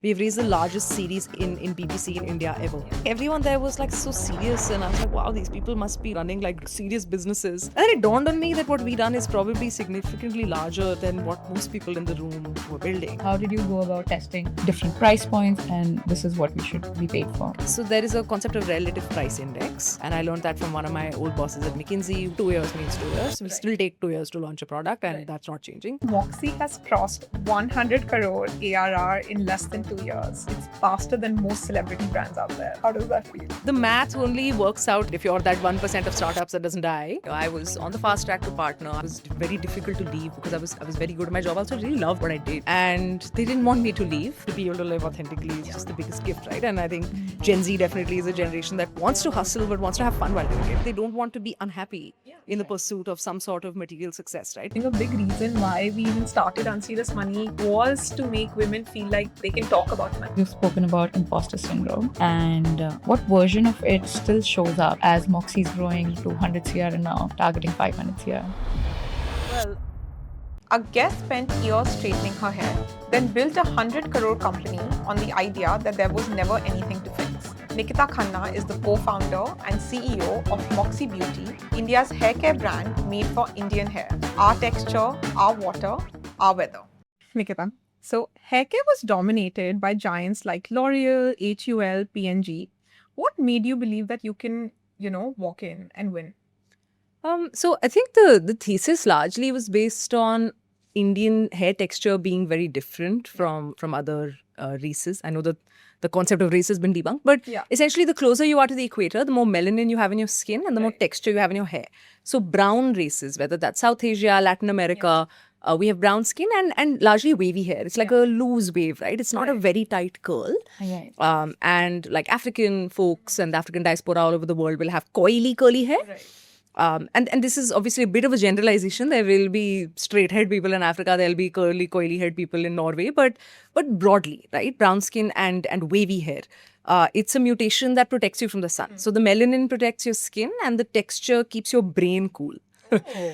We've raised the largest series in BBC in India ever. Everyone there was like so serious, and I was like, wow, these people must be running like serious businesses. And then it dawned on me that what we done is probably significantly larger than what most people in the room were building. How did you go about testing different price points and this is what we should be paid for? So there is a concept of relative price index, and I learned that from one of my old bosses at McKinsey. 2 years means 2 years. Will still take 2 years to launch a product, and that's not changing. Moxie has crossed 100 crore ARR in less than 2 years. It's faster than most celebrity brands out there. How does that feel? The math only works out if you're that 1% of startups that doesn't die. I was on the fast track to partner. It was very difficult to leave because I was very good at my job. I also really loved what I did. And they didn't want me to leave. To be able to live authentically is just the biggest gift, right? And I think Gen Z definitely is a generation that wants to hustle but wants to have fun while doing it. They don't want to be unhappy in the pursuit of some sort of material success, right? I think a big reason why we even started Unserious Money was to make women feel like they can talk about money. You've spoken about imposter syndrome and what version of it still shows up as Moxie's growing to 100 CR and now targeting 500 CR? Well, our guest spent years straightening her hair, then built a 100 crore company on the idea that there was never anything to fix. Nikita Khanna is the co-founder and CEO of Moxie Beauty, India's hair care brand made for Indian hair. Our texture, our water, our weather. Nikita, so hair care was dominated by giants like L'Oreal, HUL, P&G. What made you believe that you can, walk in and win? So I think the thesis largely was based on Indian hair texture being very different from other races. I know that the concept of race has been debunked, but essentially the closer you are to the equator, the more melanin you have in your skin and the more texture you have in your hair. So brown races, whether that's South Asia, Latin America, we have brown skin and largely wavy hair. It's like a loose wave, right? It's not a very tight curl. Right. And like African folks and the African diaspora all over the world will have coily, curly hair. And this is obviously a bit of a generalization. There will be straight-haired people in Africa. There'll be curly, coily-haired people in Norway. But broadly, right? Brown skin and wavy hair. It's a mutation that protects you from the sun. So the melanin protects your skin and the texture keeps your brain cool.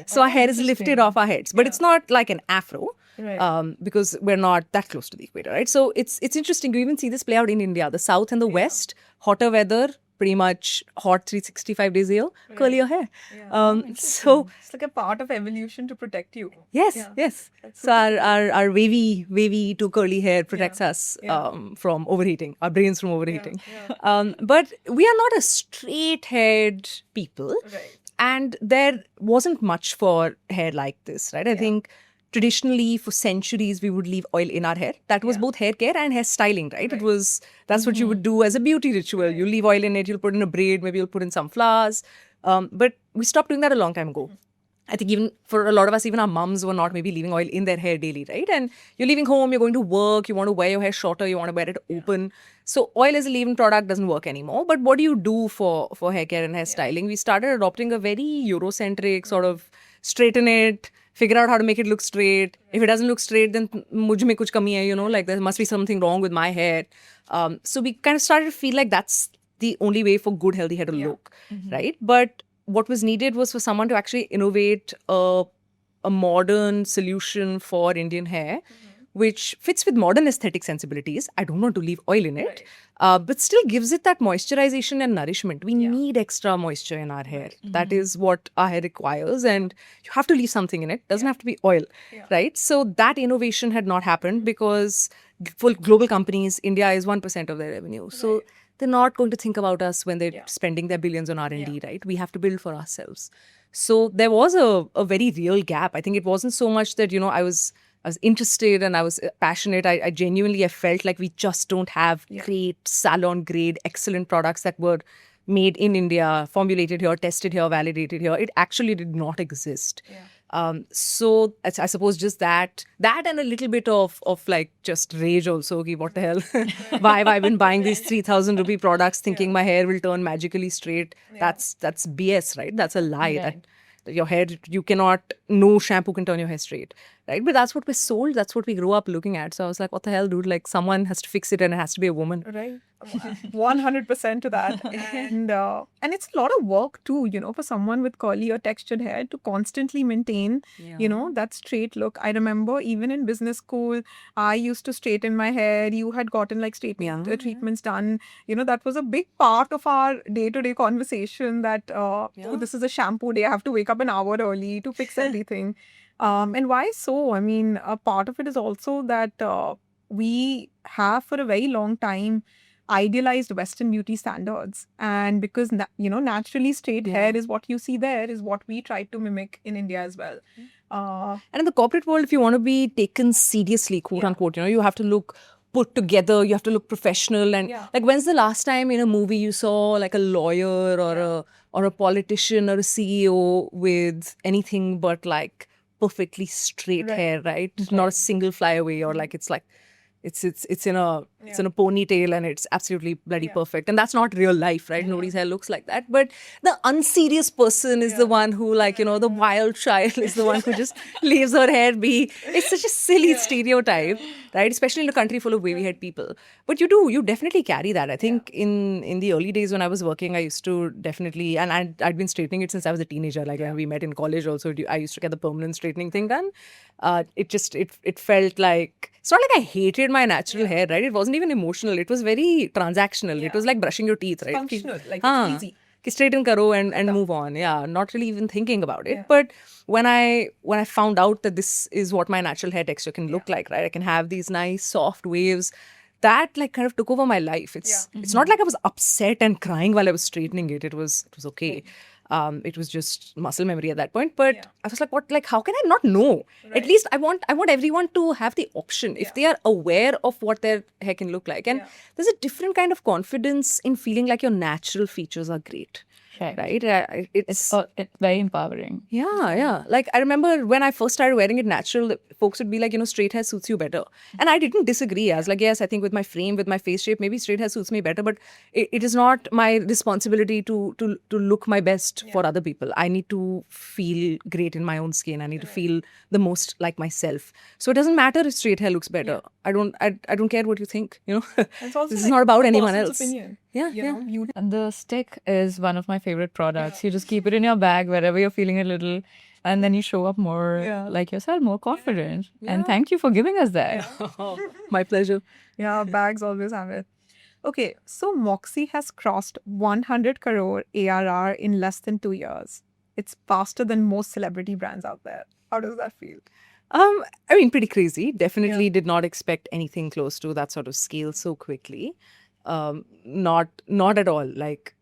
So our hair is lifted off our heads. But it's not like an afro. Right. Because we're not that close to the equator, right? So it's interesting. You even see this play out in India. The south and the west, hotter weather, pretty much hot 365 days a year, curlier hair. So It's like a part of evolution to protect you. yes. That's So our wavy to curly hair protects us from overheating, our brains from overheating. But we are not a straight-haired people. Right. And there wasn't much for hair like this, right? I think traditionally for centuries we would leave oil in our hair. That was both hair care and hair styling, right? That's what you would do as a beauty ritual. You leave oil in it, you'll put in a braid, maybe you'll put in some flowers. But we stopped doing that a long time ago. I think even for a lot of us, even our mums were not maybe leaving oil in their hair daily, right? And you're leaving home, you're going to work, you want to wear your hair shorter, you want to wear it open. So oil as a leave-in product doesn't work anymore. But what do you do for hair care and hair styling? We started adopting a very Eurocentric sort of straighten it, figure out how to make it look straight. If it doesn't look straight, then mujh mein kuch kami hai, like there must be something wrong with my hair. So we kind of started to feel like that's the only way for good, healthy hair to look, right? But what was needed was for someone to actually innovate a modern solution for Indian hair, which fits with modern aesthetic sensibilities. I don't want to leave oil in it, but still gives it that moisturization and nourishment. We need extra moisture in our hair. That is what our hair requires, and you have to leave something in it. Doesn't have to be oil, right? So that innovation had not happened because for global companies, India is 1% of their revenue. So they're not going to think about us when they're spending their billions on R&D, right? We have to build for ourselves. So there was a very real gap. I think it wasn't so much that, I was interested and I was passionate. I genuinely felt like we just don't have great salon grade, excellent products that were made in India, formulated here, tested here, validated here. It actually did not exist. So I suppose just that and a little bit of like just rage also. Ki, what the hell? Why have I been buying these 3,000 rupee products thinking my hair will turn magically straight? That's BS, right? That's a lie. Right. That your hair, no shampoo can turn your hair straight. right? But that's what we're sold. That's what we grew up looking at. So I was like, what the hell, dude? Like someone has to fix it and it has to be a woman. Right. 100% to that. And it's a lot of work too, for someone with curly or textured hair to constantly maintain, that straight look. I remember even in business school, I used to straighten my hair. You had gotten like treatments done. That was a big part of our day-to-day conversation that, oh, this is a shampoo day. I have to wake up an hour early to fix everything. And why so? I mean, a part of it is also that we have for a very long time idealized Western beauty standards, and because naturally straight hair is what you see there is what we try to mimic in India as well. And in the corporate world, if you want to be taken seriously, quote unquote, you have to look put together, you have to look professional. And like, when's the last time in a movie you saw like a lawyer or a politician or a CEO with anything but like perfectly straight hair, right? Not a single flyaway, or like it's in a ponytail and it's absolutely bloody perfect. And that's not real life, right? Nobody's hair looks like that. But the unserious person is the one who, like, the wild child is the one who just leaves her hair be. It's such a silly stereotype, right? Especially in a country full of wavy-haired people. But you definitely carry that. I think in the early days when I was working, I used to definitely, and I'd been straightening it since I was a teenager. Like when we met in college also, I used to get the permanent straightening thing done. It felt like, it's not like I hated my natural hair, right? It wasn't even emotional. It was very transactional. It was like brushing your teeth, right? Functional, like it's easy. Straighten karo and move on. Yeah, not really even thinking about it. But when I found out that this is what my natural hair texture can look like, right? I can have these nice soft waves. That like kind of took over my life. It's not like I was upset and crying while I was straightening it. It was okay. It was just muscle memory at that point. But I was like, what? Like, how can I not know? Right. At least I want everyone to have the option if they are aware of what their hair can look like. And there's a different kind of confidence in feeling like your natural features are great. Right? It's very empowering. Yeah. Like, I remember when I first started wearing it natural, folks would be like, straight hair suits you better. And I didn't disagree. I was like, yes, I think with my frame, with my face shape, maybe straight hair suits me better. But it is not my responsibility to look my best for other people. I need to feel great in my own skin. I need to feel the most like myself. So it doesn't matter if straight hair looks better. I don't care what you think. This is not about anyone else. Opinion. And the stick is one of my favorite products. You just keep it in your bag wherever you're feeling a little, and then you show up more like yourself, more confident. And thank you for giving us that. My pleasure. Yeah, bags always have it. Okay, so Moxie has crossed 100 crore ARR in less than 2 years. It's faster than most celebrity brands out there. How does that feel? I mean, pretty crazy. Definitely did not expect anything close to that sort of scale so quickly. Not at all. Like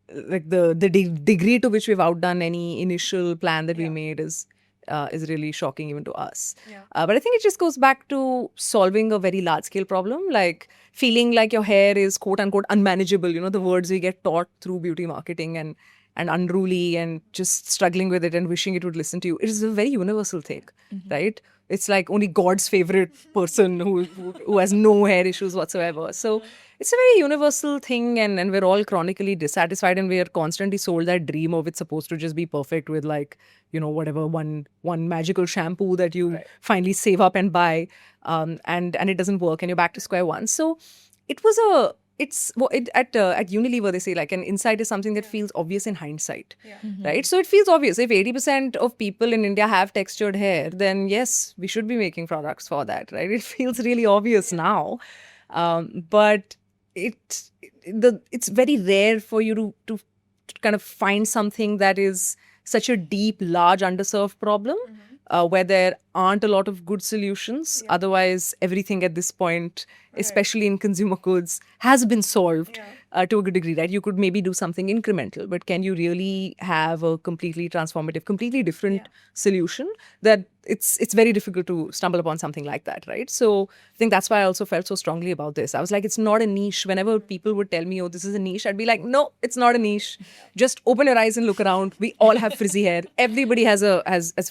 the degree to which we've outdone any initial plan that we made is really shocking even to us. But I think it just goes back to solving a very large scale problem, like feeling like your hair is quote unquote unmanageable. The words we get taught through beauty marketing and unruly and just struggling with it and wishing it would listen to you. It is a very universal thing, right? It's like only God's favorite person who has no hair issues whatsoever. So it's a very universal thing, and we're all chronically dissatisfied, and we are constantly sold that dream of it's supposed to just be perfect with like, whatever one magical shampoo that you finally save up and buy, and it doesn't work and you're back to square one. So it was at Unilever, they say like an insight is something that feels obvious in hindsight, right? So it feels obvious. If 80% of people in India have textured hair, then yes, we should be making products for that, right? It feels really obvious now. But it's very rare for you to kind of find something that is such a deep, large, underserved problem where there aren't a lot of good solutions. Otherwise, everything at this point, especially in consumer goods, has been solved to a good degree, right? You could maybe do something incremental, but can you really have a completely transformative, completely different solution? That it's very difficult to stumble upon something like that, right? So I think that's why I also felt so strongly about this. I was like, it's not a niche. Whenever people would tell me, oh, this is a niche, I'd be like, no, it's not a niche. Just open your eyes and look around. We all have frizzy hair. Everybody has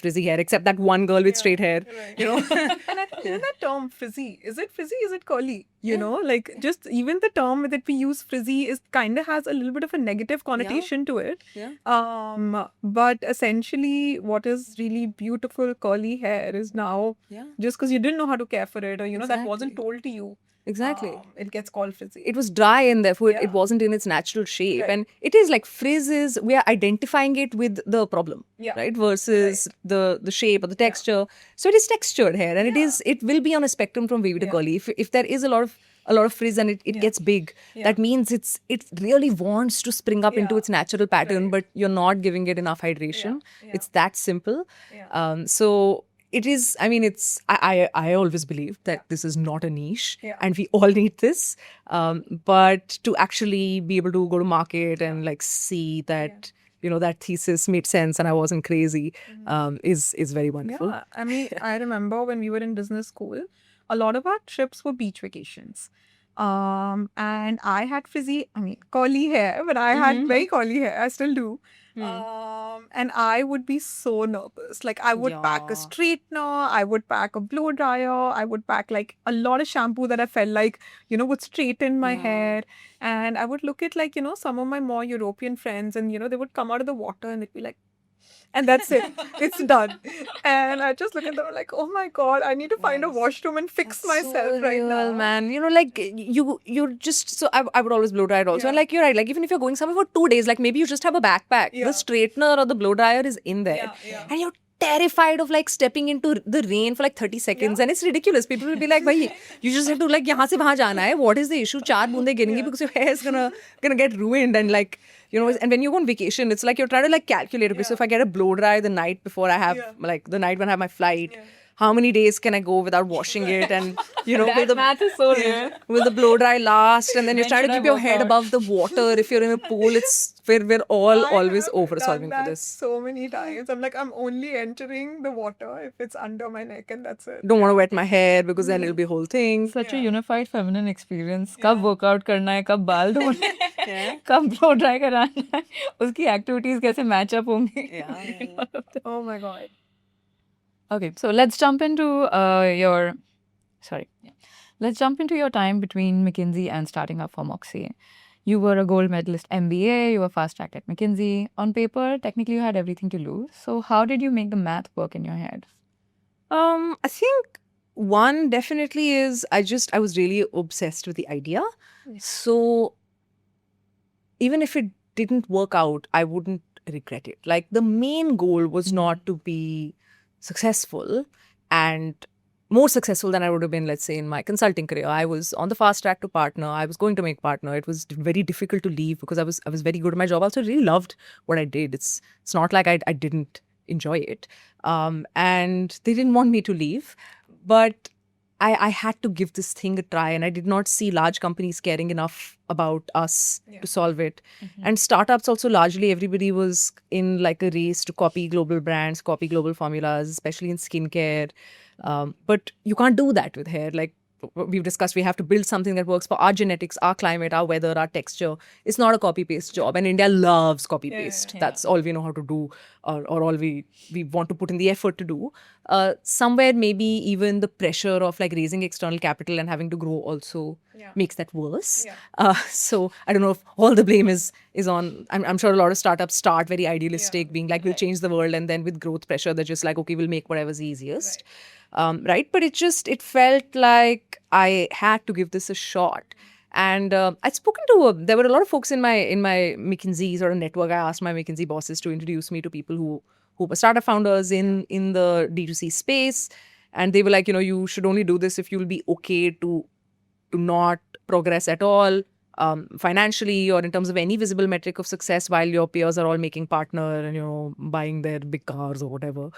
frizzy hair, except that one girl with straight hair. And I think even that term frizzy, is it frizzy? Is it curly? Like just even the term that we use, frizzy, is kind of has a little bit of a negative connotation to it. But essentially, what is really beautiful, curly curly hair is now Yeah. just because you didn't know how to care for it, or that wasn't Exactly. told to you. Exactly. It gets called frizzy. It was dry and therefore it Yeah. wasn't in its natural shape. Right. And it is like frizz is, we are identifying it with the problem, Yeah. right? Versus the shape or the texture. So it is textured hair, and it will be on a spectrum from wavy to curly. If there is a lot of frizz and it gets big, that means it really wants to spring up into its natural pattern, but you're not giving it enough hydration. It's that simple. So it is, I mean, I always believe that this is not a niche and we all need this. But to actually be able to go to market and like see that, that thesis made sense and I wasn't crazy, is very wonderful. Yeah, I mean, I remember when we were in business school, a lot of our trips were beach vacations. And I had curly hair, but I had very curly hair. I still do. And I would be so nervous. Like, I would pack a straightener, I would pack a blow dryer, I would pack like a lot of shampoo that I felt like, would straighten my hair. And I would look at like, some of my more European friends, and, they would come out of the water and they'd be like, and that's it. It's done. And I just look at them like, oh my God, I need to find a washroom and fix myself right now. Man. Like you're just, so I would always blow dry it also. And like you're right, like even if you're going somewhere for 2 days, like maybe you just have a backpack. The straightener or the blow dryer is in there. And you're terrified of like stepping into the rain for like 30 seconds. And it's ridiculous. People will be like, bhai, you just have to like yahan se wahan jana hai. What is the issue? 4 boonde girengi because your hair is gonna get ruined. And like, and when you go on vacation, it's like you're trying to like calculate, okay, so if I get a blow dry the night before I have, like the night when I have my flight, how many days can I go without washing it? And, will the math is so real. will the blow dry last? And then you're When trying to should keep I your work head out? above the water. If you're in a pool, we're all always over solving for that this. so many times. I'm like, I'm only entering the water if it's under my neck, and that's it. Don't want to wet my hair because then it'll be a whole thing. Such a unified feminine experience. कब workout करना है, कब बाल धोने हैं, कब blow dry कराना है, उसकी activities कैसे match up होंगी. Oh my God. Okay, so let's jump into let's jump into your time between McKinsey and starting up for Moxie. You were a gold medalist MBA, you were fast-tracked at McKinsey. On paper, technically you had everything to lose. So how did you make the math work in your head? I think one definitely is I was really obsessed with the idea. So even if it didn't work out, I wouldn't regret it. Like the main goal was not to be successful and more successful than I would have been, let's say, in my consulting career. I was on the fast track to partner. I was going to make partner. It was very difficult to leave because I was very good at my job. I also really loved what I did. It's not like I didn't enjoy it. And they didn't want me to leave. But I had to give this thing a try, and I did not see large companies caring enough about us to solve it. And startups also, largely everybody was in like a race to copy global brands, copy global formulas, especially in skincare. But you can't do that with hair. Like we've discussed, we have to build something that works for our genetics, our climate, our weather, our texture. It's not a copy-paste job. And India loves copy-paste. That's all we know how to do, or all we want to put in the effort to do. Somewhere maybe even the pressure of like raising external capital and having to grow also makes that worse. So I don't know if all the blame is on, I'm sure a lot of startups start very idealistic, being like, we'll change the world. And then with growth pressure, they're just like, okay, we'll make whatever's easiest. Right. But it felt like I had to give this a shot. And I'd spoken to, there were a lot of folks in my McKinsey sort of network. I asked my McKinsey bosses to introduce me to people who were startup founders in the D2C space. And they were like, you should only do this if you'll be okay to not progress at all, financially or in terms of any visible metric of success, while your peers are all making partner and, buying their big cars or whatever.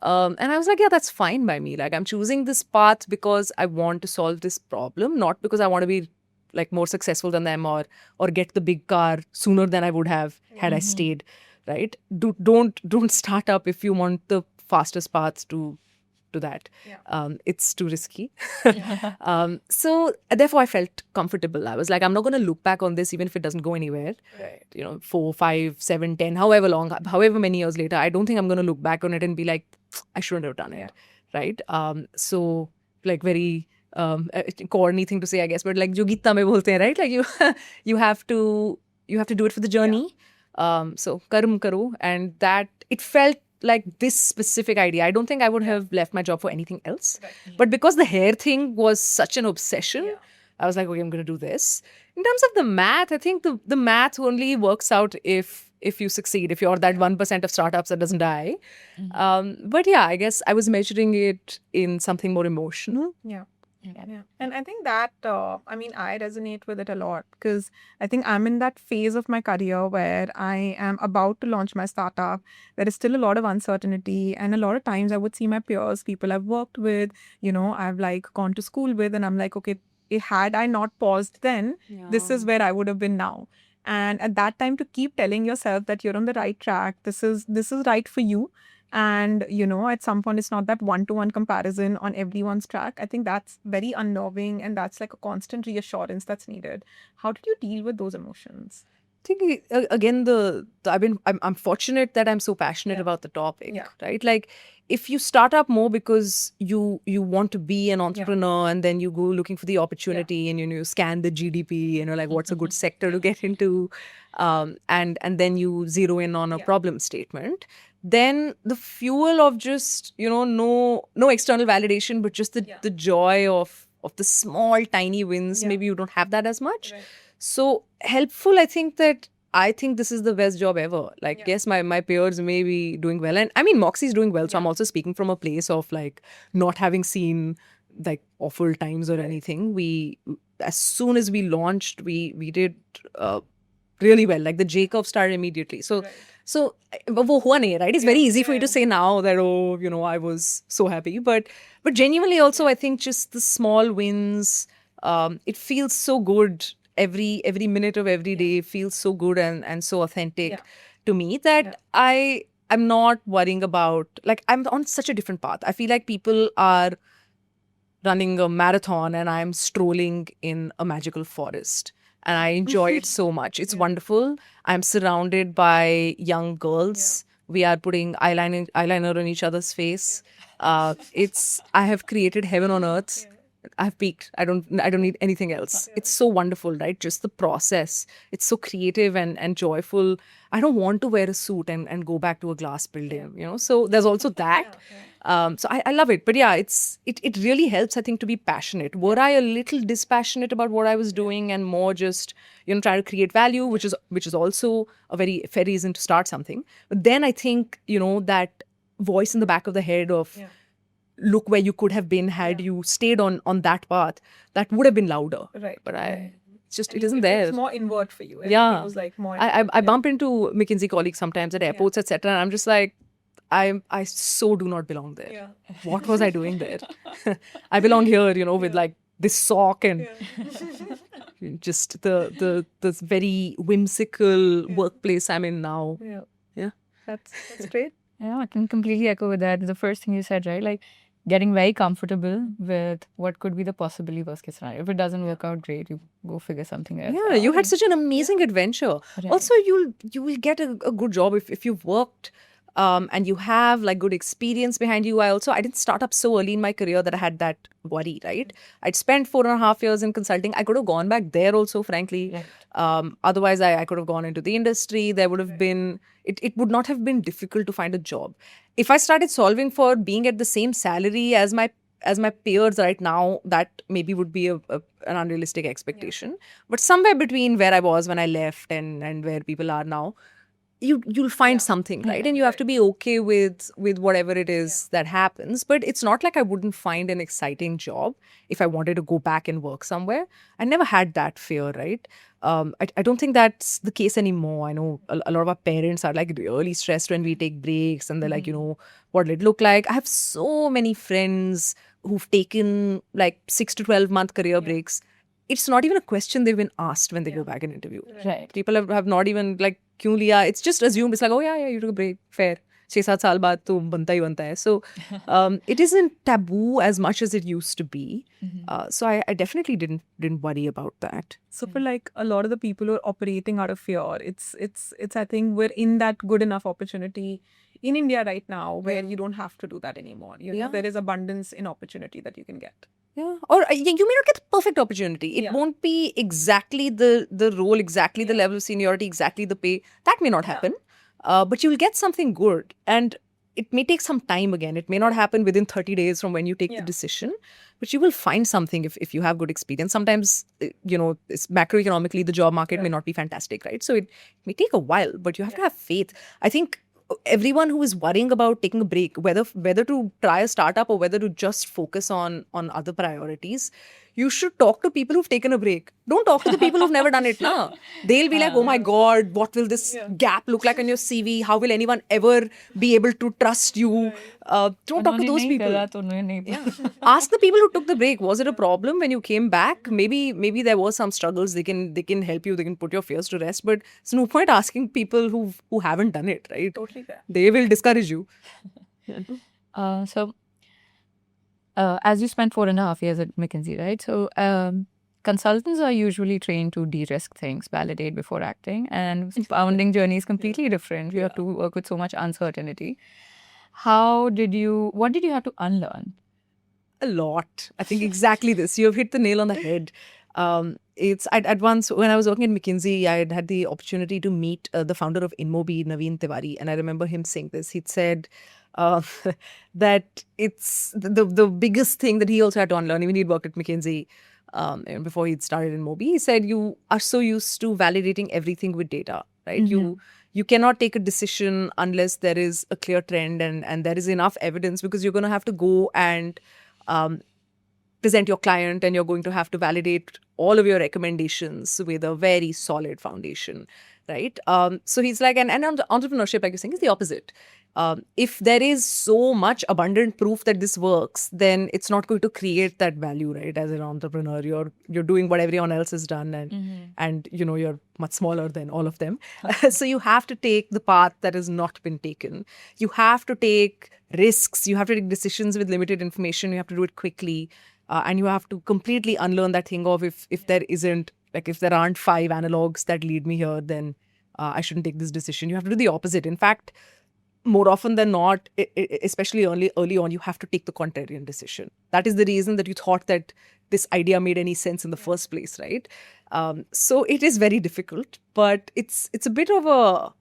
And I was like, yeah, that's fine by me. Like I'm choosing this path because I want to solve this problem, not because I want to be like more successful than them or get the big car sooner than I would have had I stayed, right? Don't start up if you want the fastest path to that. It's too risky. So therefore I felt comfortable. I was like, I'm not going to look back on this even if it doesn't go anywhere. 4, 5, 7, 10, however many years later, I don't think I'm going to look back on it and be like, I shouldn't have done it. Right? So like very corny thing to say, I guess, but like jo Gita mein bolte hain, right? Like you have to do it for the journey. So karm karo, and that it felt like this specific idea, I don't think I would have left my job for anything else. But because the hair thing was such an obsession, I was like, okay, I'm going to do this. In terms of the math, I think the math only works out if you succeed, if you're that 1% of startups that doesn't die. But yeah, I guess I was measuring it in something more emotional. Yeah. And I think that, I resonate with it a lot because I think I'm in that phase of my career where I am about to launch my startup. There is still a lot of uncertainty. And a lot of times I would see my peers, people I've worked with, I've like gone to school with, and I'm like, okay, had I not paused then, this is where I would have been now. And at that time, to keep telling yourself that you're on the right track, this is right for you. And, at some point, it's not that one-to-one comparison on everyone's track. I think that's very unnerving, and that's like a constant reassurance that's needed. How did you deal with those emotions? I think again, I'm fortunate that I'm so passionate about the topic, right? Like, if you start up more because you want to be an entrepreneur, and then you go looking for the opportunity, and you scan the GDP, like what's a good sector to get into, and then you zero in on a problem statement. Then the fuel of just no external validation, but just the joy of the small tiny wins. Maybe you don't have that as much. Right. So helpful. I think this is the best job ever. Like, yes, my peers may be doing well, and I mean Moxie's doing well. So I'm also speaking from a place of like not having seen like awful times or anything. We, as soon as we launched, we did really well. Like the J curve started immediately. So. Right. So, wo hua nahi, right? It's very easy for you to say now that, I was so happy. But genuinely also, I think just the small wins, it feels so good. Every minute of every day feels so good and so authentic to me that I'm not worrying about, like, I'm on such a different path. I feel like people are running a marathon and I'm strolling in a magical forest. And I enjoy it so much. It's wonderful. I'm surrounded by young girls. We are putting eyeliner on each other's face. I have created heaven on earth. I've peaked. I don't need anything else. It's so wonderful, right? Just the process. It's so creative and joyful. I don't want to wear a suit and go back to a glass building, So there's also that. So I love it. But yeah, it really helps, I think, to be passionate. Were I a little dispassionate about what I was doing and more just, try to create value, which is also a very fair reason to start something. But then I think, that voice in the back of the head of look where you could have been had you stayed on that path, that would have been louder. Right. But it isn't there. It's more inward for you. It feels like more I bump into McKinsey colleagues sometimes at airports, etc. And I'm just like, I so do not belong there. Yeah. What was I doing there? I belong here, with like this sock and just the very whimsical workplace I'm in now. Yeah. That's great. Yeah, I can completely echo with that. The first thing you said, right? Like getting very comfortable with what could be the possibly worst case scenario. If it doesn't work out, great, you go figure something else. Yeah, you had such an amazing adventure. Right. Also, you will get a good job if you've worked and you have like good experience behind you. I didn't start up so early in my career that I had that worry, right? I'd spent 4.5 years in consulting. I could have gone back there also, frankly. Right. Otherwise, I could have gone into the industry. There would have been, it would not have been difficult to find a job. If I started solving for being at the same salary as my peers right now, that maybe would be an unrealistic expectation. But somewhere between where I was when I left and where people are now, you'll find something, right? And you have to be okay with whatever it is that happens. But it's not like I wouldn't find an exciting job if I wanted to go back and work somewhere. I never had that fear, right? I don't think that's the case anymore. I know a lot of our parents are like really stressed when we take breaks and they're like, what will it look like? I have so many friends who've taken like 6 to 12 month career breaks. It's not even a question they've been asked when they go back and interview. Right. People have not even like, kyun liya? It's just assumed. It's like, oh yeah, you took a break. Fair. 6-7 saal baad to banta hi banta hai. So it isn't taboo as much as it used to be. So I definitely didn't worry about that. So for like a lot of the people who are operating out of fear, it's I think we're in that good enough opportunity in India right now where you don't have to do that anymore. There is abundance in opportunity that you can get. Yeah. Or you may not get the perfect opportunity. It won't be exactly the role, exactly the level of seniority, exactly the pay. That may not happen. But you'll get something good. And it may take some time again. It may not happen within 30 days from when you take the decision, but you will find something if you have good experience. Sometimes, it's macroeconomically, the job market may not be fantastic, right? So it may take a while, but you have to have faith. I think everyone who is worrying about taking a break, whether to try a startup or whether to just focus on other priorities, you should talk to people who've taken a break. Don't talk to the people who've never done it now. They'll be like, oh my God, what will this gap look like on your CV? How will anyone ever be able to trust you? Don't talk to those people. Ask the people who took the break. Was it a problem when you came back? Maybe there were some struggles. They can help you. They can put your fears to rest. But it's no point asking people who haven't done it, right? Totally fair. They will discourage you. As you spent 4.5 years at McKinsey, right? So consultants are usually trained to de-risk things, validate before acting, and founding journey is completely different. You have to work with so much uncertainty. What did you have to unlearn? A lot. I think exactly this. You have hit the nail on the head. It's at once when I was working at McKinsey, I had the opportunity to meet the founder of InMobi, Naveen Tiwari, and I remember him saying this. He'd said that it's the biggest thing that he also had to unlearn. Even he'd worked at McKinsey and before he'd started InMobi. He said you are so used to validating everything with data, right? You cannot take a decision unless there is a clear trend and there is enough evidence, because you're going to have to go and present your client, and you're going to have to validate all of your recommendations with a very solid foundation, right? So he's like, and entrepreneurship, like you're saying, is the opposite. If there is so much abundant proof that this works, then it's not going to create that value, right? As an entrepreneur, you're doing what everyone else has done, and you're much smaller than all of them. So you have to take the path that has not been taken. You have to take risks. You have to take decisions with limited information. You have to do it quickly. And you have to completely unlearn that thing of if there isn't, like if there aren't 5 analogs that lead me here, then I shouldn't take this decision. You have to do the opposite. In fact, more often than not, especially early on, you have to take the contrarian decision. That is the reason that you thought that this idea made any sense in the first place, right? So it is very difficult, but it's a bit of a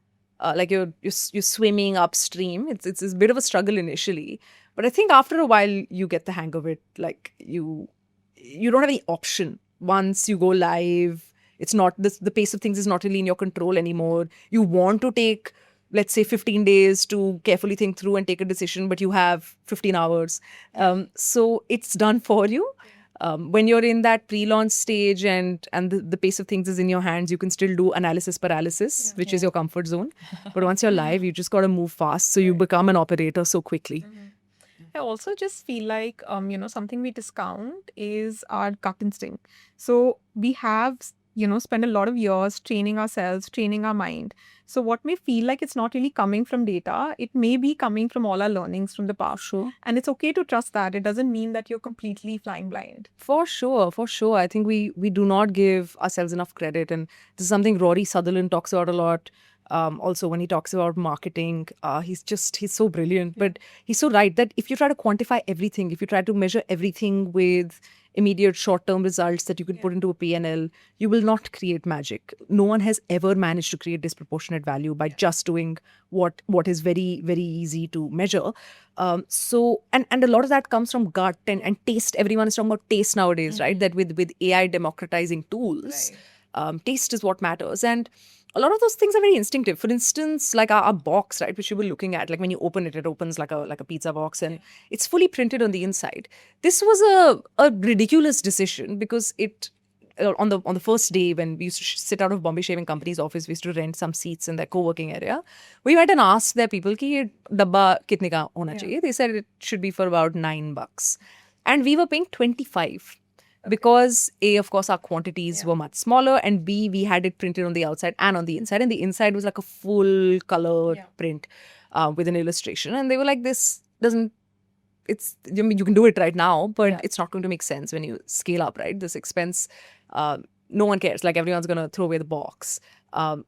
like you're swimming upstream. It's a bit of a struggle initially, but I think after a while you get the hang of it. Like you don't have any option once you go live. It's not the pace of things is not really in your control anymore. You want to take, let's say, 15 days to carefully think through and take a decision, but you have 15 hours. So it's done for you. When you're in that pre-launch stage and the pace of things is in your hands, you can still do analysis paralysis, which is your comfort zone. But once you're live, you just got to move fast. So you become an operator so quickly. I also just feel like, something we discount is our gut instinct. So we have, spent a lot of years training ourselves, training our mind. So what may feel like it's not really coming from data, it may be coming from all our learnings from the past. Sure. And it's okay to trust that. It doesn't mean that you're completely flying blind. For sure. I think we do not give ourselves enough credit. And this is something Rory Sutherland talks about a lot. Also, when he talks about marketing, he's so brilliant. But he's so right that if you try to quantify everything, if you try to measure everything with immediate short-term results that you can put into a P&L, you will not create magic. No one has ever managed to create disproportionate value by just doing what is very, very easy to measure. So a lot of that comes from gut and taste. Everyone is talking about taste nowadays, right? That with AI democratizing tools, taste is what matters. And a lot of those things are very instinctive. For instance, like our box, right, which you were looking at, like when you open it, it opens like a pizza box and it's fully printed on the inside. This was a ridiculous decision because it on the first day when we used to sit out of Bombay Shaving Company's office, we used to rent some seats in their co-working area. We went and asked their people ki ye dabba kitne ka hona chahiye. They said it should be for about $9. And we were paying 25. Because A, of course, our quantities were much smaller, and B, we had it printed on the outside and on the inside. And the inside was like a full color print with an illustration. And they were like, this doesn't, you can do it right now, but it's not going to make sense when you scale up, right? This expense, no one cares. Like everyone's going to throw away the box,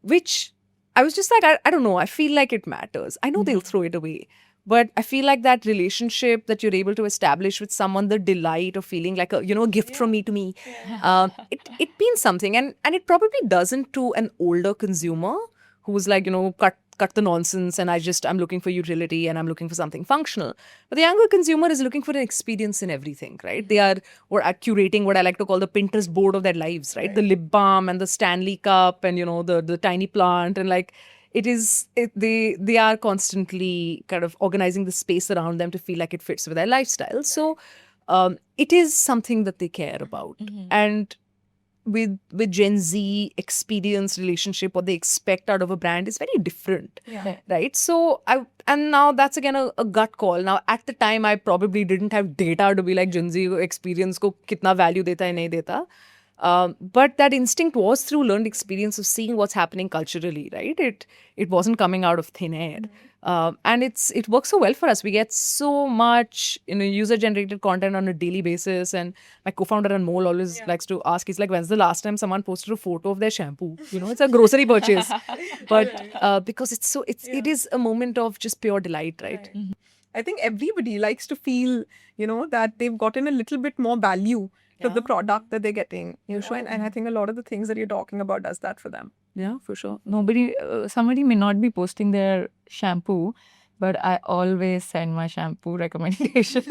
which I was just like, I don't know. I feel like it matters. I know they'll throw it away. But I feel like that relationship that you're able to establish with someone, the delight of feeling like a gift from me to me, it means something. And it probably doesn't to an older consumer who's like, cut the nonsense and I'm looking for utility and I'm looking for something functional. But the younger consumer is looking for an experience in everything, right? They are curating what I like to call the Pinterest board of their lives, right? The lip balm and the Stanley cup and, the tiny plant and like, they are constantly kind of organizing the space around them to feel like it fits with their lifestyle. So it is something that they care about. And with Gen Z experience relationship, what they expect out of a brand is very different. Right. So and now that's again a gut call. Now at the time I probably didn't have data to be like Gen Z experience ko kitna value deta hai nahi deta. But that instinct was through learned experience of seeing what's happening culturally, right? It wasn't coming out of thin air. And it works so well for us. We get so much user-generated content on a daily basis. And my co-founder Anmol always likes to ask, he's like, when's the last time someone posted a photo of their shampoo? It's a grocery purchase. But because it is a moment of just pure delight, right? I think everybody likes to feel, that they've gotten a little bit more value to the product that they're getting. And I think a lot of the things that you're talking about does that for them. Yeah, for sure. Somebody may not be posting their shampoo, but I always send my shampoo recommendations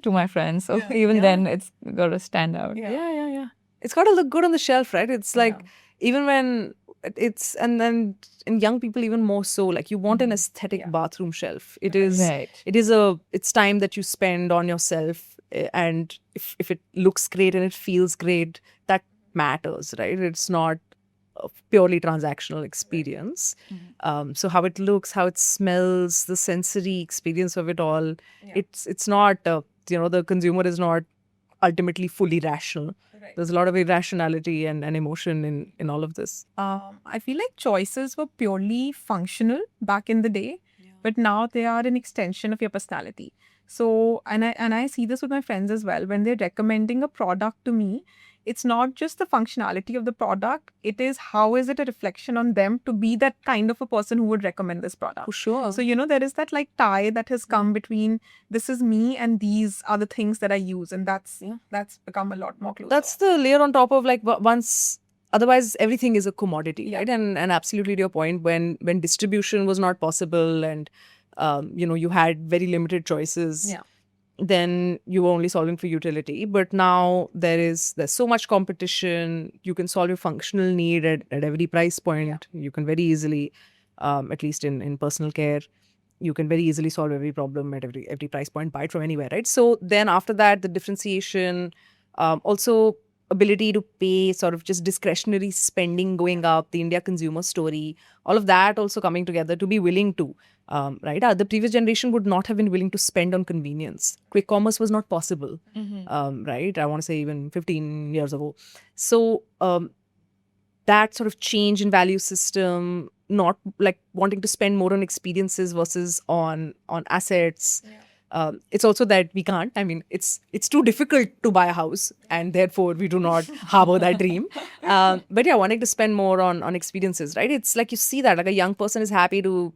to my friends. So even then, it's got to stand out. Yeah. It's got to look good on the shelf, right? It's like, even when and then in young people even more so, like you want an aesthetic bathroom shelf. It's time that you spend on yourself. And if it looks great and it feels great, that matters, right? It's not a purely transactional experience. So how it looks, how it smells, the sensory experience of it all, it's not, the consumer is not ultimately fully rational. There's a lot of irrationality and emotion in all of this. I feel like choices were purely functional back in the day, but now they are an extension of your personality. So, and I see this with my friends as well. When they're recommending a product to me, it's not just the functionality of the product. It is how is it a reflection on them to be that kind of a person who would recommend this product. For sure. So, there is that like tie that has come between this is me and these are the things that I use. And that's become a lot more closer. That's the layer on top of like once... Otherwise, everything is a commodity, right? And absolutely to your point, when distribution was not possible and you had very limited choices, then you were only solving for utility. But now there's so much competition. You can solve your functional need at every price point. You can very easily, at least in personal care, you can very easily solve every problem at every price point, buy it from anywhere, right? So then after that, the differentiation, also ability to pay, sort of just discretionary spending going up, the India consumer story, all of that also coming together to be willing to, right? The previous generation would not have been willing to spend on convenience. Quick commerce was not possible, right? I want to say even 15 years ago. So that sort of change in value system, not like wanting to spend more on experiences versus on assets. It's also that we can't. I mean, it's too difficult to buy a house, and therefore we do not harbor that dream. But wanting to spend more on experiences, right? It's like you see that like a young person is happy to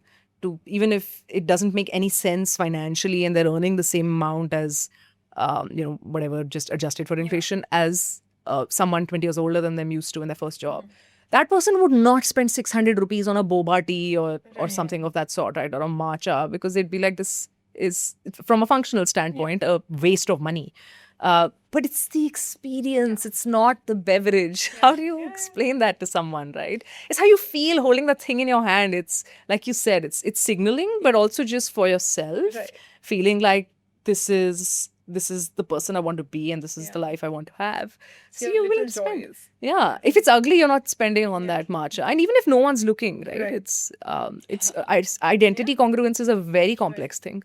even if it doesn't make any sense financially, and they're earning the same amount as whatever, just adjusted for inflation, as someone 20 years older than them used to in their first job. That person would not spend 600 rupees on a boba tea or something of that sort, right? Or a matcha, because they'd be like, this is, from a functional standpoint, a waste of money. But it's the experience. It's not the beverage. How do you explain that to someone, right? It's how you feel holding that thing in your hand. It's like you said, it's signaling, but also just for yourself, feeling like this is the person I want to be, and this is the life I want to have. So you will spend. Yeah. If it's ugly, you're not spending on that much. And even if no one's looking, right? It's identity congruence is a very complex thing.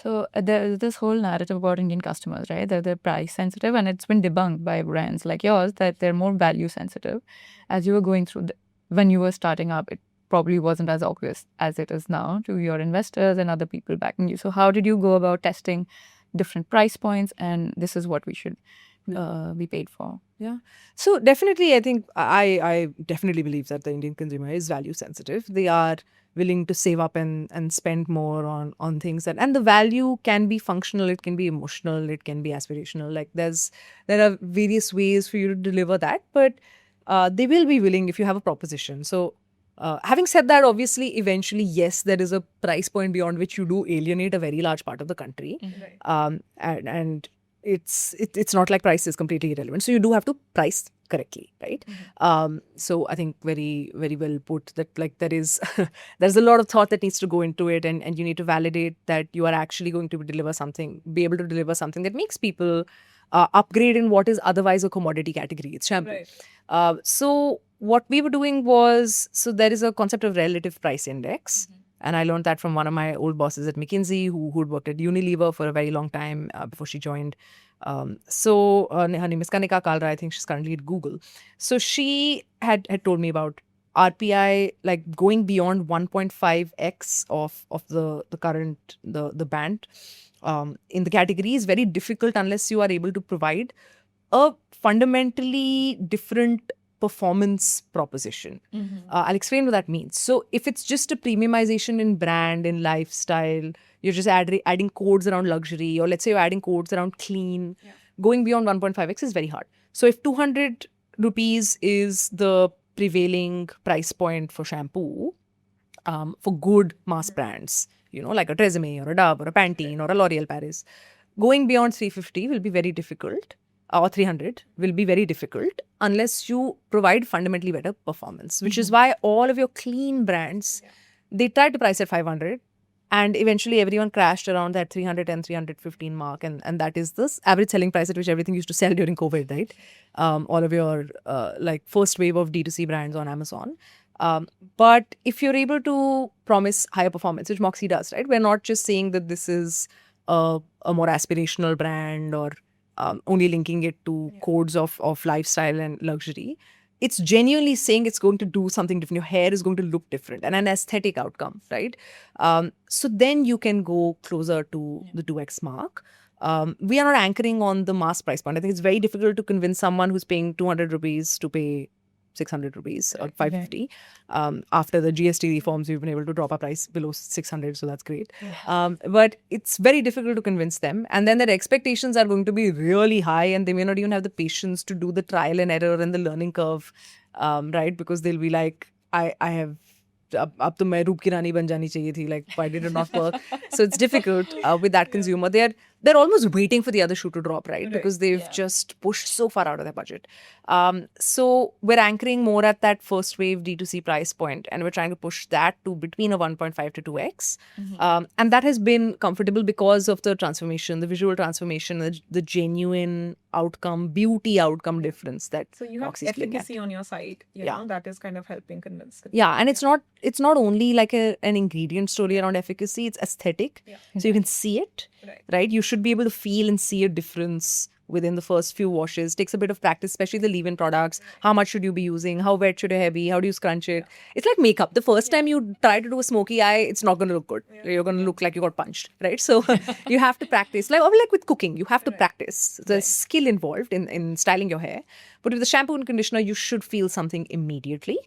So there's this whole narrative about Indian customers, right? That they're price sensitive, and it's been debunked by brands like yours that they're more value sensitive. As you were going through, when you were starting up, it probably wasn't as obvious as it is now to your investors and other people backing you. So how did you go about testing different price points, and this is what we should be paid for? Yeah. So definitely, I think I definitely believe that the Indian consumer is value sensitive. They are willing to save up and spend more on things and the value can be functional, it can be emotional, it can be aspirational. Like there are various ways for you to deliver that, but they will be willing if you have a proposition. So Having said that, obviously, eventually, yes, there is a price point beyond which you do alienate a very large part of the country, and it's not like price is completely irrelevant. So you do have to price correctly, right? So I think very very well put. That like there's a lot of thought that needs to go into it, and you need to validate that you are actually going to be able to deliver something that makes people upgrade in what is otherwise a commodity category. It's shampoo. So what we were doing was, so there is a concept of relative price index. And I learned that from one of my old bosses at McKinsey, who'd worked at Unilever for a very long time before she joined. Her name is Kanika Kalra. I think she's currently at Google. So she had told me about RPI, like going beyond 1.5x of the current the band in the category is very difficult unless you are able to provide a fundamentally different performance proposition. I'll explain what that means. So if it's just a premiumization in brand, in lifestyle, you're just adding codes around luxury, or let's say you're adding codes around clean, going beyond 1.5x is very hard. So if 200 rupees is the prevailing price point for shampoo, for good mass brands, like a Tresemme or a Dove or a Pantene or a L'Oreal Paris, going beyond 350 will be very difficult, or 300 will be very difficult unless you provide fundamentally better performance, which is why all of your clean brands, they tried to price at 500, and eventually everyone crashed around that 310, 315 mark, and that is this average selling price at which everything used to sell during COVID, right? All of your like first wave of D2C brands on Amazon. But if you're able to promise higher performance, which Moxie does, right? We're not just saying that this is a more aspirational brand or only linking it to codes of lifestyle and luxury. It's genuinely saying it's going to do something different. Your hair is going to look different, and an aesthetic outcome, right? So then you can go closer to the 2x mark. We are not anchoring on the mass price point. I think it's very difficult to convince someone who's paying 200 rupees to pay 600 rupees or 550. After the GST reforms, we've been able to drop our price below 600, so that's great. But it's very difficult to convince them, and then their expectations are going to be really high, and they may not even have the patience to do the trial and error and the learning curve, right? Because they'll be like, I have अब तो मैं रूप की रानी बन जानी चाहिए थी, like why did it not work? So it's difficult with that consumer. They're almost waiting for the other shoe to drop, right? Because they've just pushed so far out of their budget. So we're anchoring more at that first wave D2C price point, and we're trying to push that to between a 1.5 to 2x. And that has been comfortable because of the transformation, the visual transformation, the genuine outcome, beauty outcome difference that So you have Moxie's playing at. efficacy on your side, you know, that is kind of helping convince. Yeah, and it's not only like an ingredient story around efficacy, it's aesthetic. So you can see it, right? You should be able to feel and see a difference within the first few washes. Takes a bit of practice, especially the leave-in products. How much should you be using? How wet should your hair be? How do you scrunch it? It's like makeup. The first time you try to do a smoky eye, it's not going to look good. You're going to look like you got punched, right? So you have to practice. Like with cooking, you have to practice. There's skill involved in styling your hair. But with the shampoo and conditioner, you should feel something immediately.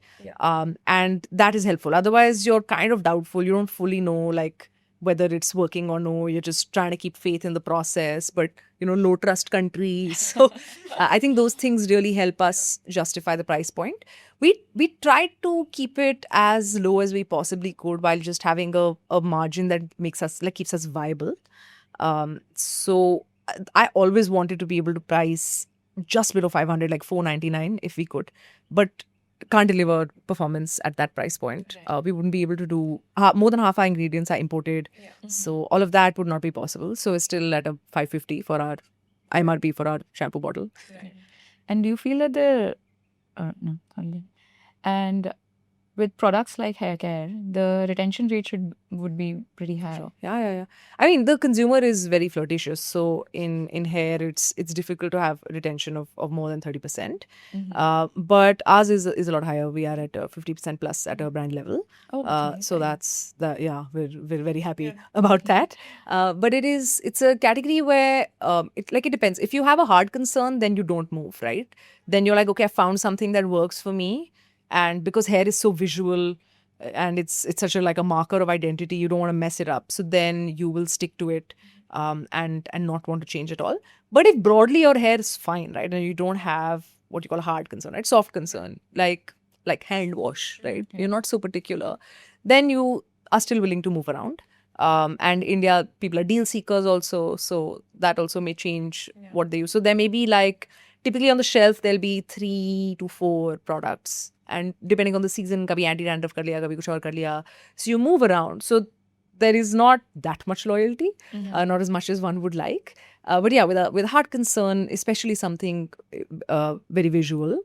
And that is helpful. Otherwise, you're kind of doubtful. You don't fully know, like, whether it's working or no. You're just trying to keep faith in the process, but low trust country. So I think those things really help us justify the price point. We tried to keep it as low as we possibly could while just having a margin that makes us, like, keeps us viable. So I always wanted to be able to price just below 500, like 499 if we could, but can't deliver performance at that price point. We wouldn't be able to do more than half our ingredients are imported. So all of that would not be possible. So it's still at a 550 for our MRP for our shampoo bottle. And do you feel that and with products like hair care, the retention rate would be pretty high. Yeah. I mean, the consumer is very flirtatious. So in hair, it's difficult to have retention of more than 30%. But ours is a lot higher. We are at 50% plus at a brand level. So that's we're very happy about that. But it's a category where it depends. If you have a hard concern, then you don't move, right? Then you're like, okay, I found something that works for me. And because hair is so visual and it's such a marker of identity, you don't want to mess it up. So then you will stick to it and not want to change at all. But if broadly your hair is fine, right, and you don't have what you call a hard concern, right, soft concern, like like hand wash, right? You're not so particular. Then you are still willing to move around. And India, people are deal seekers also. So that also may change what they use. So there may be like, typically on the shelf, there'll be 3 to 4 products. And depending on the season, kabhi anti-dandruff kar liya, kabhi kuch aur kar liya. So you move around. So there is not that much loyalty, not as much as one would like. But yeah, with a heart concern, especially something very visual,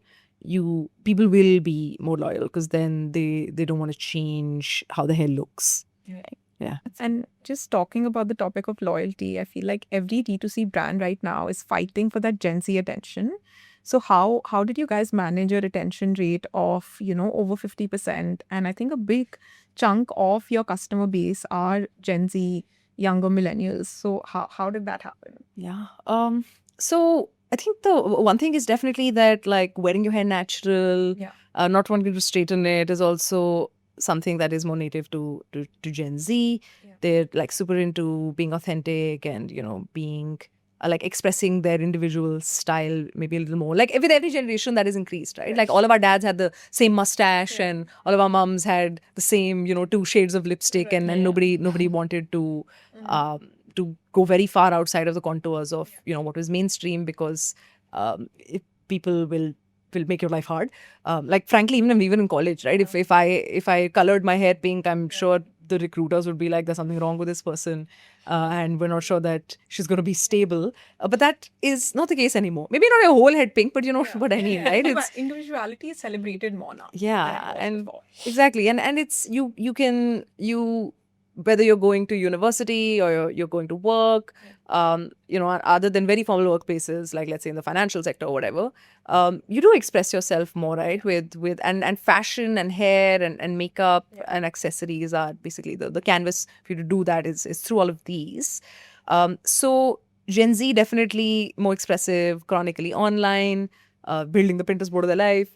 people will be more loyal because then they don't want to change how the hair looks. Yeah. And just talking about the topic of loyalty, I feel like every D2C brand right now is fighting for that Gen Z attention. So how did you guys manage your retention rate of, over 50%? And I think a big chunk of your customer base are Gen Z, younger millennials. So how did that happen? Yeah. So I think the one thing is definitely that like wearing your hair natural, not wanting to straighten it is also something that is more native to Gen Z. They're like super into being authentic and, being like expressing their individual style maybe a little more. Like with every generation that is increased, right? Like all of our dads had the same mustache and all of our mums had the same, 2 shades of lipstick and nobody wanted to go very far outside of the contours of, what was mainstream because if people will make your life hard. Like frankly, even in college, right? If I colored my hair pink, I'm sure the recruiters would be like, there's something wrong with this person, and we're not sure that she's going to be stable. But that is not the case anymore. Maybe not your whole head pink, but you know what I mean, right? But individuality is celebrated more now. Yeah, and exactly, and it's you can whether you're going to university or you're going to work, other than very formal workplaces, like let's say in the financial sector or whatever, you do express yourself more, right? With and fashion and hair and makeup and accessories are basically the canvas for you to do that is through all of these. So Gen Z definitely more expressive, chronically online, building the Pinterest board of their life.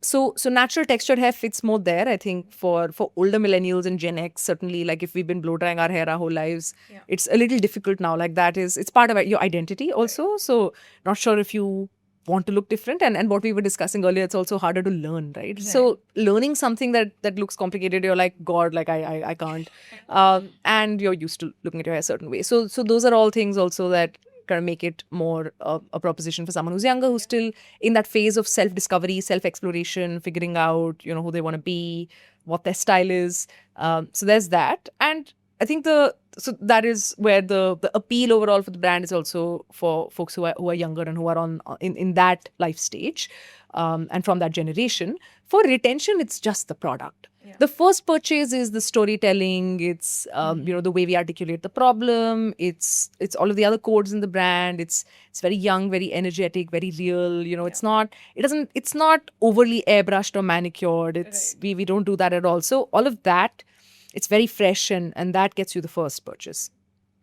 So natural textured hair fits more there. I think for older millennials and Gen X, certainly, like if we've been blow drying our hair our whole lives, it's a little difficult now. Like it's part of your identity also. So not sure if you want to look different. And what we were discussing earlier, it's also harder to learn, right? So learning something that looks complicated, you're like, God, like I can't. And you're used to looking at your hair a certain way. So those are all things also that kind of make it more a proposition for someone who's younger, who's still in that phase of self-discovery, self-exploration, figuring out, who they want to be, what their style is. So there's that. And I think so that is where the appeal overall for the brand is also for folks who are younger and who are in that life stage, and from that generation. For retention, it's just the product. The first purchase is the storytelling. It's the way we articulate the problem. It's all of the other codes in the brand. It's very young, very energetic, very real. It's not overly airbrushed or manicured. We don't do that at all. So all of that, it's very fresh and that gets you the first purchase.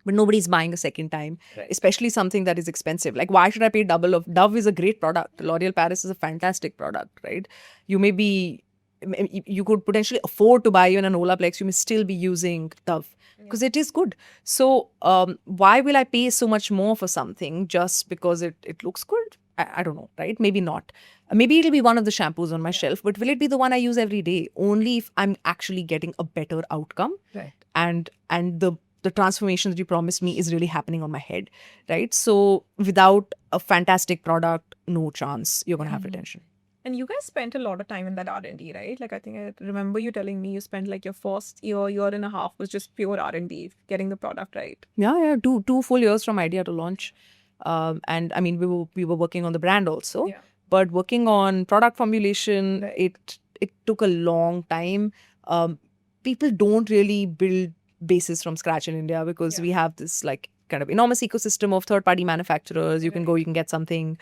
But nobody's buying a second time, especially something that is expensive. Like, why should I pay double of? Dove is a great product. L'Oreal Paris is a fantastic product, right? You could potentially afford to buy even an Olaplex. You may still be using Dove because it is good. So why will I pay so much more for something just because it looks good? I don't know, right? Maybe not. Maybe it'll be one of the shampoos on my shelf, but will it be the one I use every day? Only if I'm actually getting a better outcome. Right. And the transformation that you promised me is really happening on my head, right? So without a fantastic product, no chance you're going to have retention. And you guys spent a lot of time in that R&D, right? Like, I think I remember you telling me you spent like your first year and a half was just pure R&D, getting the product right. Yeah. 2 full years from idea to launch. And I mean, we were working on the brand also, but working on product formulation, it took a long time. People don't really build bases from scratch in India because we have this like kind of enormous ecosystem of third-party manufacturers. You can go, you can get something.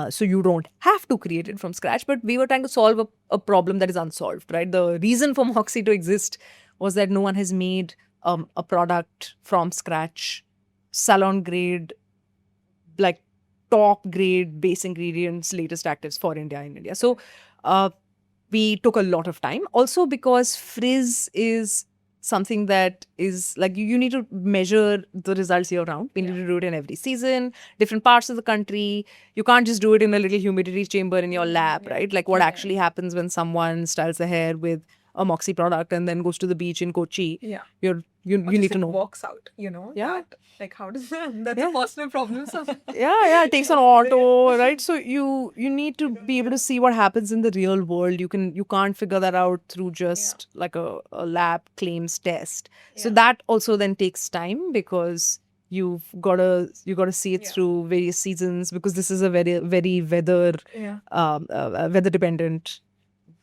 So you don't have to create it from scratch. But we were trying to solve a problem that is unsolved, right? The reason for Moxie to exist was that no one has made a product from scratch, salon grade, like top grade base ingredients, latest actives for India in India. So we took a lot of time. Also because frizz is something that is like you need to measure the results year round. We need to do it in every season, different parts of the country. You can't just do it in a little humidity chamber in your lab, right? Like what actually happens when someone styles the hair with a Moxie product and then goes to the beach in Kochi. Yeah. You need to know. Works out, Yeah. that, like, how does that? That's a personal problem. So Yeah, it takes an auto, right? So you need to be able to see what happens in the real world. You can't figure that out through just like a lab claims test. So that also then takes time because you gotta see it through various seasons because this is a very weather weather dependent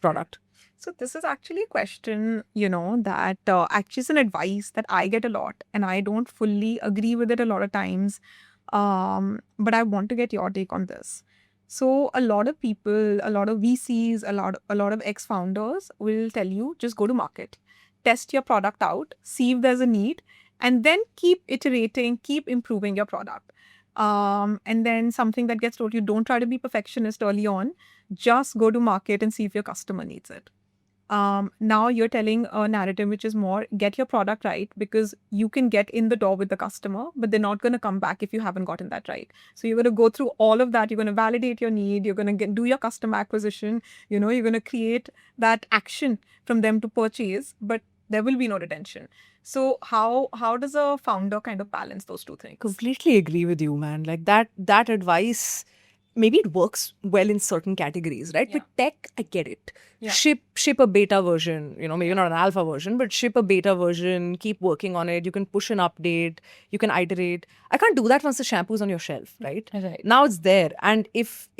product. So this is actually a question, that actually is an advice that I get a lot, and I don't fully agree with it a lot of times. But I want to get your take on this. So a lot of people, a lot of VCs, a lot of ex-founders will tell you just go to market, test your product out, see if there's a need, and then keep iterating, keep improving your product. And then something that gets told you, don't try to be perfectionist early on, just go to market and see if your customer needs it. Now you're telling a narrative which is more get your product right because you can get in the door with the customer, but they're not going to come back if you haven't gotten that right. So you're going to go through all of that. You're going to validate your need. You're going to do your customer acquisition. You're going to create that action from them to purchase, but there will be no retention. So how does a founder kind of balance those two things? Completely agree with you, man. Like that advice, maybe it works well in certain categories, right? With tech, I get it. Yeah. Ship a beta version, maybe not an alpha version, but ship a beta version, keep working on it. You can push an update, you can iterate. I can't do that once the shampoo's on your shelf, right? Right. Now it's there. And if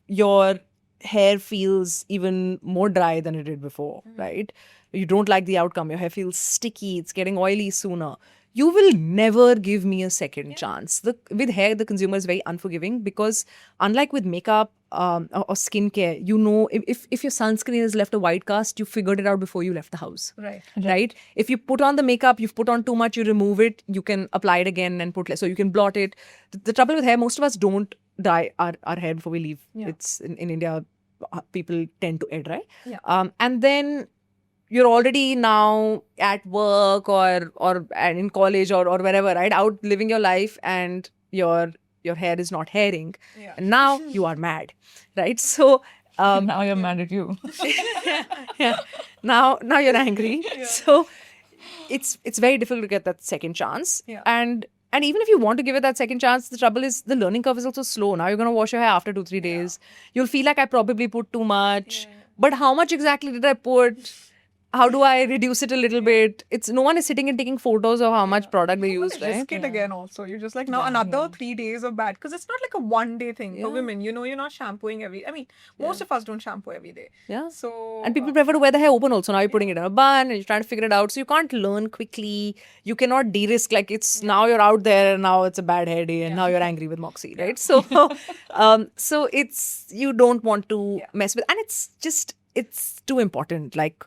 your hair feels even more dry than it did before, right? You don't like the outcome, your hair feels sticky, it's getting oily sooner. You will never give me a second chance. With hair, the consumer is very unforgiving because unlike with makeup or skincare, if your sunscreen has left a white cast, you figured it out before you left the house. Right? If you put on the makeup, you've put on too much, you remove it, you can apply it again and put less. So you can blot it. The trouble with hair, most of us don't dye our hair before we leave. It's in India, people tend to air dry. And then you're already now at work or and in college or wherever, right? Out living your life and your hair is not hairing. And now you are mad, right? So Now you're mad at you. now you're angry. So it's very difficult to get that second chance. And even if you want to give it that second chance, the trouble is the learning curve is also slow. Now you're going to wash your hair after 2-3 days. You'll feel like I probably put too much. But how much exactly did I put? How do I reduce it a little bit? No one is sitting and taking photos of how much product they used, right? Risk it again also. You're just like, now another 3 days of bad. Because it's not like a one-day thing. For women, you're not shampooing most of us don't shampoo every day. Yeah. So And people prefer to wear the hair open also. Now you're putting it in a bun and you're trying to figure it out. So you can't learn quickly. You cannot de-risk. Like now you're out there and now it's a bad hair day and now you're angry with Moxie, right? So, so you don't want to mess with, and it's too important. Like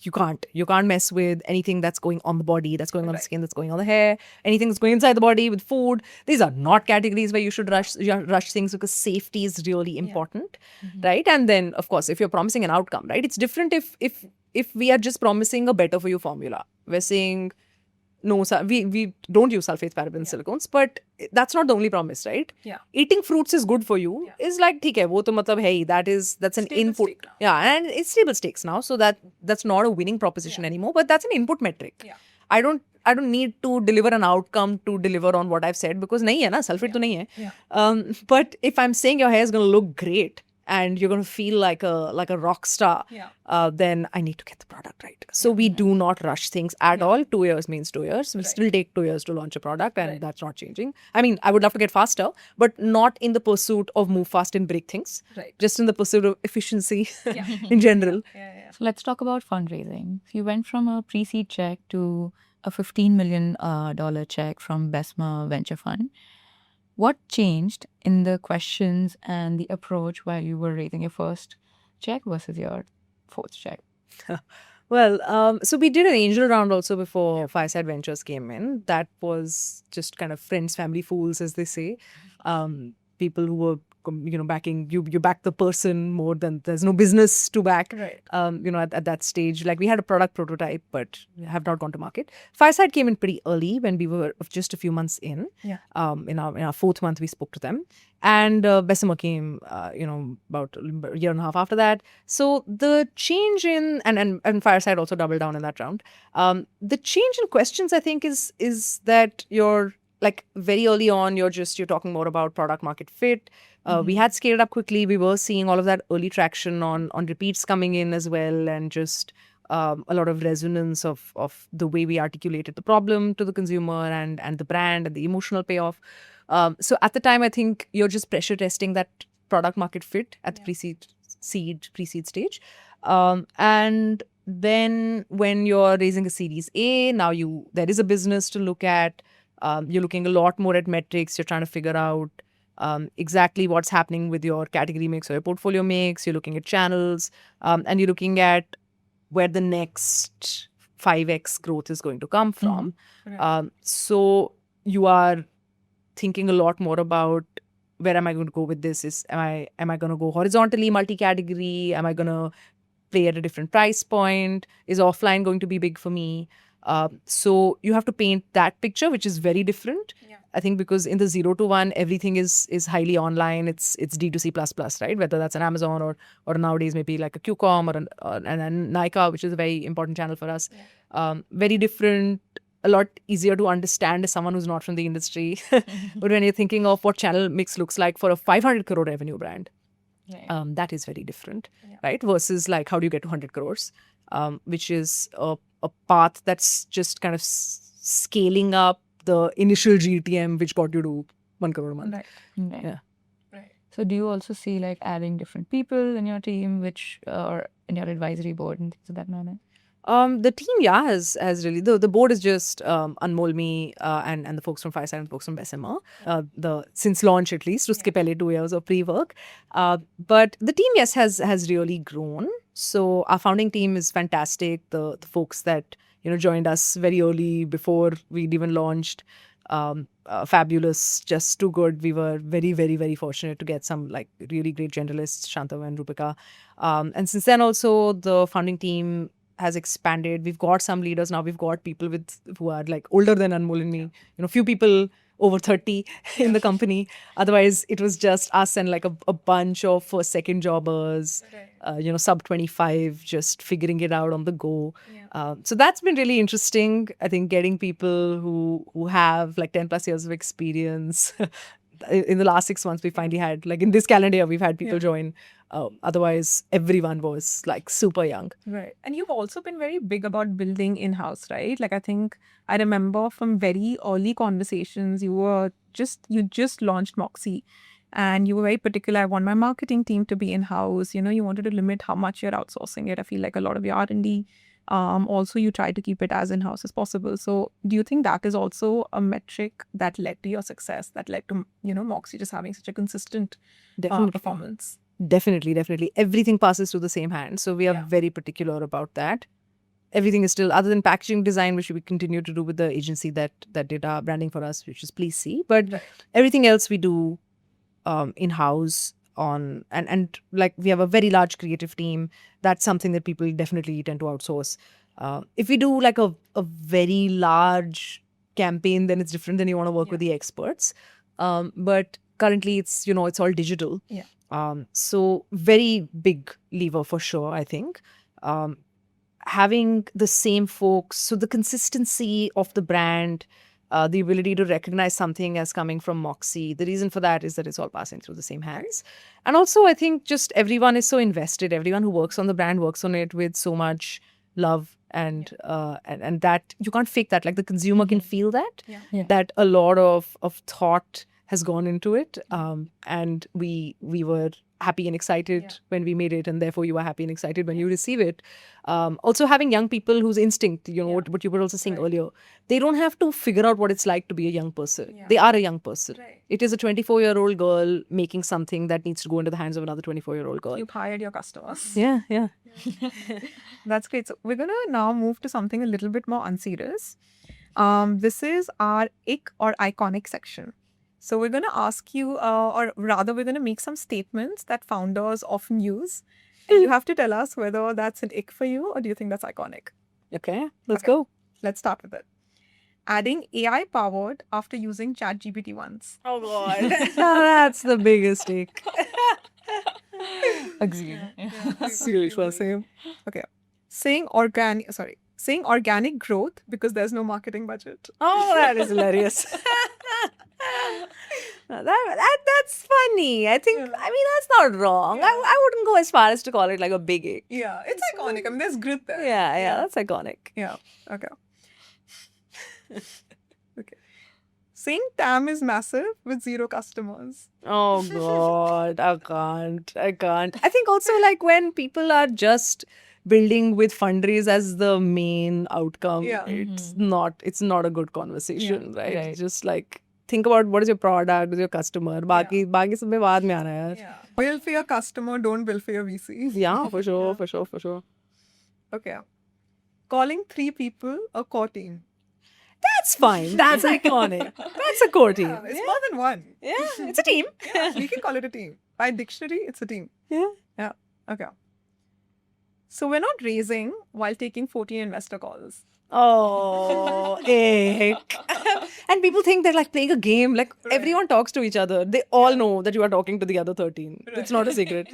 you can't mess with anything that's going on the body, that's going on the skin, that's going on the hair, anything that's going inside the body with food. These are not categories where you should rush things because safety is really important, right? And then of course, if you're promising an outcome, right? It's different if we are just promising a better for you formula. We're saying no, we don't use sulfates, parabens, silicones, but that's not the only promise, right? Eating fruits is good for you. Is like, theek hai, wo to matlab hai, that's an input. And it's table stakes now, so that's not a winning proposition anymore, but that's an input metric. I don't need to deliver an outcome to deliver on what I've said because nahi hai na, sulfate to nahi hai. But if I'm saying your hair is going to look great and you're going to feel like a rock star, then I need to get the product right. So we do not rush things at all. 2 years means 2 years. We still take 2 years to launch a product, and that's not changing. I mean, I would love to get faster, but not in the pursuit of move fast and break things. Just in the pursuit of efficiency in general. So let's talk about fundraising. So you went from a pre-seed check to a $15 million check from Besma Venture Fund. What changed in the questions and the approach while you were raising your first check versus your fourth check? Well, so we did an angel round also before Fireside Ventures came in. That was just kind of friends, family, fools, as they say. people who were backing you. You back the person more than there's no business to back. Right. At that stage, like we had a product prototype, but have not gone to market. Fireside came in pretty early when we were just a few months in. Yeah. In our fourth month, we spoke to them, and Bessemer came, about a year and a half after that. So the change in and Fireside also doubled down in that round. The change in questions, I think, is that you're like very early on, you're talking more about product market fit. We had scaled up quickly. We were seeing all of that early traction on repeats coming in as well, and just a lot of resonance of the way we articulated the problem to the consumer and the brand and the emotional payoff. So at the time, I think you're just pressure testing that product market fit at the pre-seed stage. And then when you're raising a Series A, now there is a business to look at. You're looking a lot more at metrics. You're trying to figure out exactly what's happening with your category mix or your portfolio mix. You're looking at channels, and you're looking at where the next 5x growth is going to come from. So you are thinking a lot more about where am I going to go with this? Am I going to go horizontally, multi-category? Am I going to play at a different price point? Is offline going to be big for me? So you have to paint that picture, which is very different. I think because in the 0 to 1, everything is highly online. It's D2C++, right? Whether that's an Amazon or nowadays maybe like a QCOM or an Nykaa, which is a very important channel for us. Very different, a lot easier to understand as someone who's not from the industry. But when you're thinking of what channel mix looks like for a 500 crore revenue brand, that is very different, right? Versus like how do you get to 100 crores, which is a path that's just kind of scaling up the initial GTM, which got you to 1 crore a month. Right. Yeah. Right. So do you also see like adding different people in your team, or in your advisory board and things of that manner? The team, has really the board is just Anmol, me, and the folks from Fireside and the folks from Bessemer. Since launch at least to skip 2 years of pre-work. But the team, has really grown. So our founding team is fantastic. The folks that joined us very early before we'd even launched, fabulous, just too good. We were very, very, very fortunate to get some like really great generalists, Shantava and Rupika. And since then also the founding team has expanded. We've got some leaders now. We've got people who are like older than Anmol and me. Few people over 30 in the company. Otherwise, it was just us and like a bunch of first, second jobbers, sub 25, just figuring it out on the go. So that's been really interesting. I think getting people who have like 10 plus years of experience. In the last 6 months, we finally had, like in this calendar year, we've had people join. Otherwise, everyone was like super young. Right. And you've also been very big about building in-house, right? Like I think I remember from very early conversations, you just launched Moxie and you were very particular. I want my marketing team to be in-house. You wanted to limit how much you're outsourcing it. I feel like a lot of your R&D. Also, you try to keep it as in-house as possible. So do you think that is also a metric that led to your success, that led to, Moxie just having such a consistent performance? Definitely. Everything passes through the same hand. So we are very particular about that. Everything is still, other than packaging design, which we continue to do with the agency that did our branding for us, which is Please See. But everything else we do in-house and like we have a very large creative team. That's something that people definitely tend to outsource. If we do like a very large campaign, then it's different. Then you want to work with the experts. But currently it's, it's all digital. So very big lever for sure, I think. Having the same folks, so the consistency of the brand, the ability to recognize something as coming from Moxie. The reason for that is that it's all passing through the same hands. And also, I think just everyone is so invested. Everyone who works on the brand works on it with so much love and that you can't fake that. Like the consumer can feel that, that a lot of thought has gone into it. And we were happy and excited when we made it, and therefore you are happy and excited when you receive it. Also having young people whose instinct, what you were also saying earlier, they don't have to figure out what it's like to be a young person. They are a young person. It is a 24-year-old girl making something that needs to go into the hands of another 24-year-old girl. You've hired your customers. Yeah. That's great. So we're going to now move to something a little bit more unserious. This is our ick or iconic section. So we're going to ask you, or rather, we're going to make some statements that founders often use. And you have to tell us whether that's an ick for you or do you think that's iconic. Okay, let's Okay. go. Let's start with it. Adding AI powered after using ChatGPT once. Oh God, that's the biggest take. Agreed. Seriously, same. Okay. Saying organic growth because there's no marketing budget. Oh, that is hilarious. That's funny. I think. Yeah. I mean, that's not wrong. I wouldn't go as far as to call it like a big ick. Yeah, it's iconic. I mean, there's grit there. Yeah, that's iconic. Yeah. Okay. Okay. Saying TAM is massive with 0 customers. Oh God, I can't. I think also like when people are just building with fundraise as the main outcome, Yeah. it's not a good conversation, right? right. Just like think about what is your product, what is your customer. बाकी सब में बाद में आना है यार. Yeah. Build for your customer, don't build for your VC. Yeah, for sure. Okay. Calling 3 people a core team. That's fine. That's iconic. That's a core team. Yeah, it's more than one. Yeah, it's a team. Yeah, we can call it a team. By dictionary, it's a team. Yeah. Yeah. Okay. So we're not raising while taking 14 investor calls. Oh, ick. And people think they're like playing a game. Like everyone talks to each other. They all know that you are talking to the other 13. It's not a secret.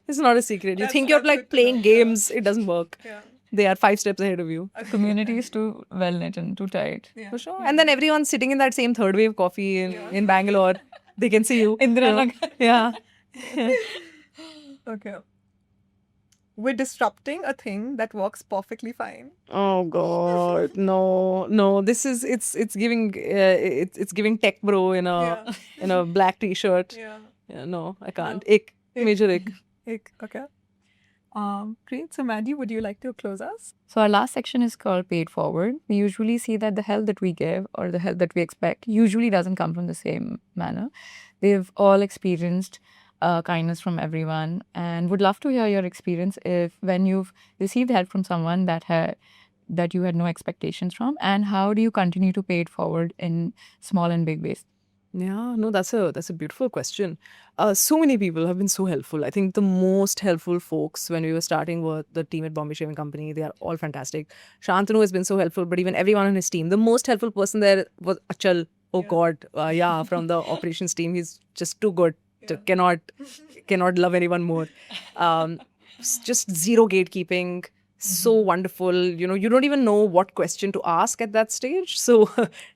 It's not a secret. You think you're like playing games. It doesn't work. Yeah. They are 5 steps ahead of you. Community is too well knit and too tight. Yeah. For sure. And then everyone's sitting in that same third wave coffee in Bangalore. They can see you. Indira You know? Nagar. Yeah. Okay. We're disrupting a thing that works perfectly fine. Oh God, no. This is it's giving it's giving tech bro in a black t-shirt. Yeah. Yeah, no, I can't. Ick, major ick. Okay. Great. So Maddie, would you like to close us? So our last section is called paid forward. We usually see that the help that we give or the help that we expect usually doesn't come from the same manner. They've all experienced kindness from everyone and would love to hear your experience if when you've received help from someone that you had no expectations from, and how do you continue to pay it forward in small and big ways? Yeah, no, that's a beautiful question. So many people have been so helpful. I think the most helpful folks when we were starting were the team at Bombay Shaving Company. They are all fantastic. Shantanu has been so helpful, but even everyone on his team. The most helpful person there was Achal. Oh God, from the operations team. He's just too good. Cannot love anyone more. Just zero gatekeeping. So wonderful. You know, you don't even know what question to ask at that stage. So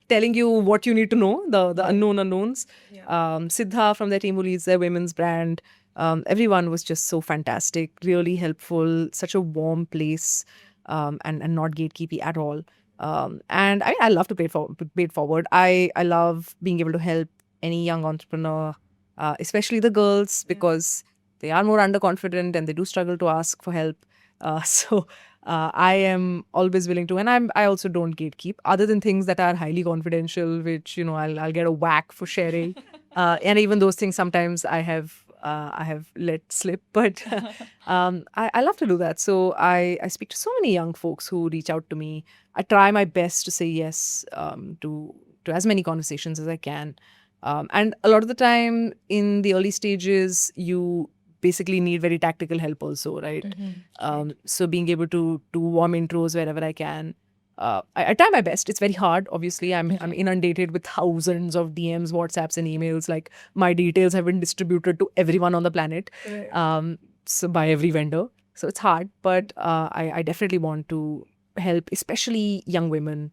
telling you what you need to know, the unknown unknowns. Siddha from their team who leads their women's brand. Everyone was just so fantastic, really helpful, such a warm place, and not gatekeepy at all. And I love to pay it forward. I love being able to help any young entrepreneur, especially the girls, because they are more underconfident and they do struggle to ask for help. So I am always willing to, and I also don't gatekeep other than things that are highly confidential, which I'll get a whack for sharing, and even those things sometimes I have let slip, but I love to do that. So I speak to so many young folks who reach out to me. I try my best to say yes to as many conversations as I can, and a lot of the time in the early stages you basically need very tactical help also, right? So being able to do warm intros wherever I can. I try my best. It's very hard. Obviously, I'm inundated with thousands of DMs, WhatsApps, and emails. Like my details have been distributed to everyone on the planet, so by every vendor. So it's hard, but I definitely want to help, especially young women,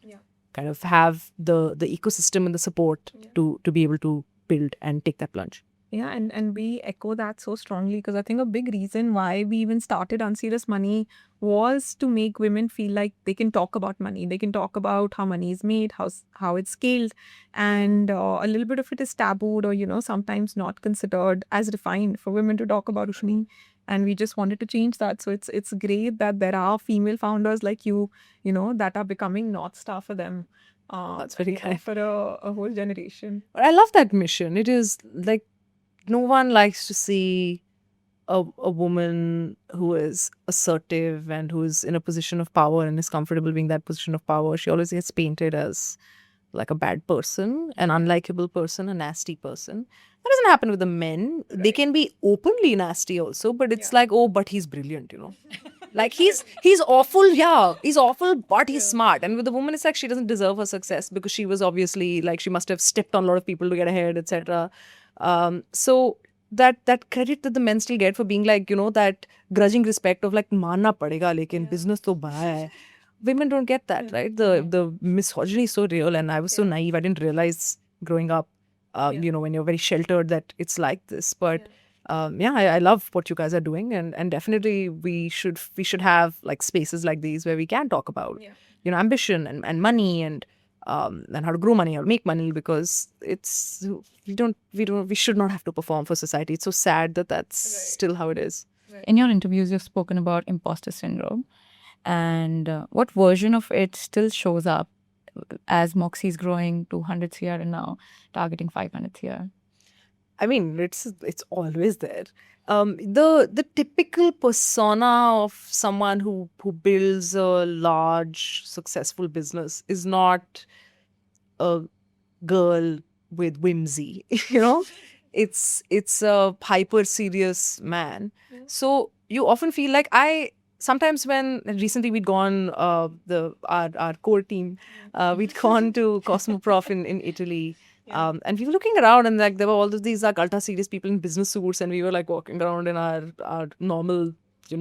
kind of have the ecosystem and the support to be able to build and take that plunge. Yeah, and we echo that so strongly because I think a big reason why we even started Unserious Money was to make women feel like they can talk about money. They can talk about how money is made, how it's scaled, and a little bit of it is tabooed or sometimes not considered as refined for women to talk about money. And we just wanted to change that. So it's great that there are female founders like you, that are becoming North Star for them. That's very kind. For a whole generation. But I love that mission. It is like no one likes to see a woman who is assertive and who is in a position of power and is comfortable being that position of power. She always gets painted as like a bad person, an unlikable person, a nasty person. That doesn't happen with the men. They can be openly nasty also, but it's like, oh, but he's brilliant, Like he's awful, yeah. He's awful, but he's smart. And with the woman, it's like she doesn't deserve her success because she was obviously like she must have stepped on a lot of people to get ahead, etc. So that credit that the men still get for being like, that grudging respect of like manna padega, lekin business to bana hai. Women don't get that, right? The misogyny is so real, and I was so naive. I didn't realize growing up, when you're very sheltered that it's like this. But I love what you guys are doing, and definitely we should have like spaces like these where we can talk about ambition and money and how to grow money or make money, because it's we should not have to perform for society. It's so sad that that's still how it is. In your interviews, you've spoken about imposter syndrome, and what version of it still shows up as Moxie is growing to 100 CR and now targeting 500 CR? I mean, it's always there. The typical persona of someone who builds a large successful business is not a girl with whimsy. It's a hyper serious man. So you often feel like sometimes when recently we'd gone our core team, we'd gone to Cosmoprof in Italy. And we were looking around, and like there were all of these like ultra serious people in business suits, and we were like walking around in our normal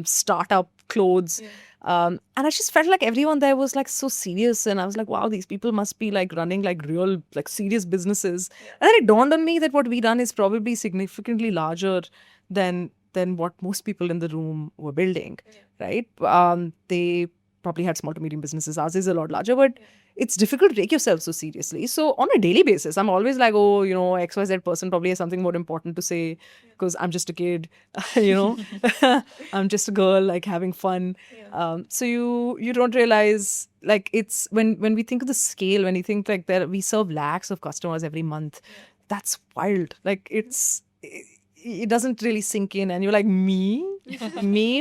startup clothes. And I just felt like everyone there was like so serious, and I was like, wow, these people must be like running like real like serious businesses. And then it dawned on me that what we run is probably significantly larger than what most people in the room were building, right? They probably had small to medium businesses. Ours is a lot larger, but it's difficult to take yourself so seriously. So on a daily basis, I'm always like, oh, XYZ person probably has something more important to say because I'm just a kid, I'm just a girl like having fun. So you don't realize like it's when we think of the scale, when you think like that we serve lakhs of customers every month, that's wild. Like it doesn't really sink in, and you're like, me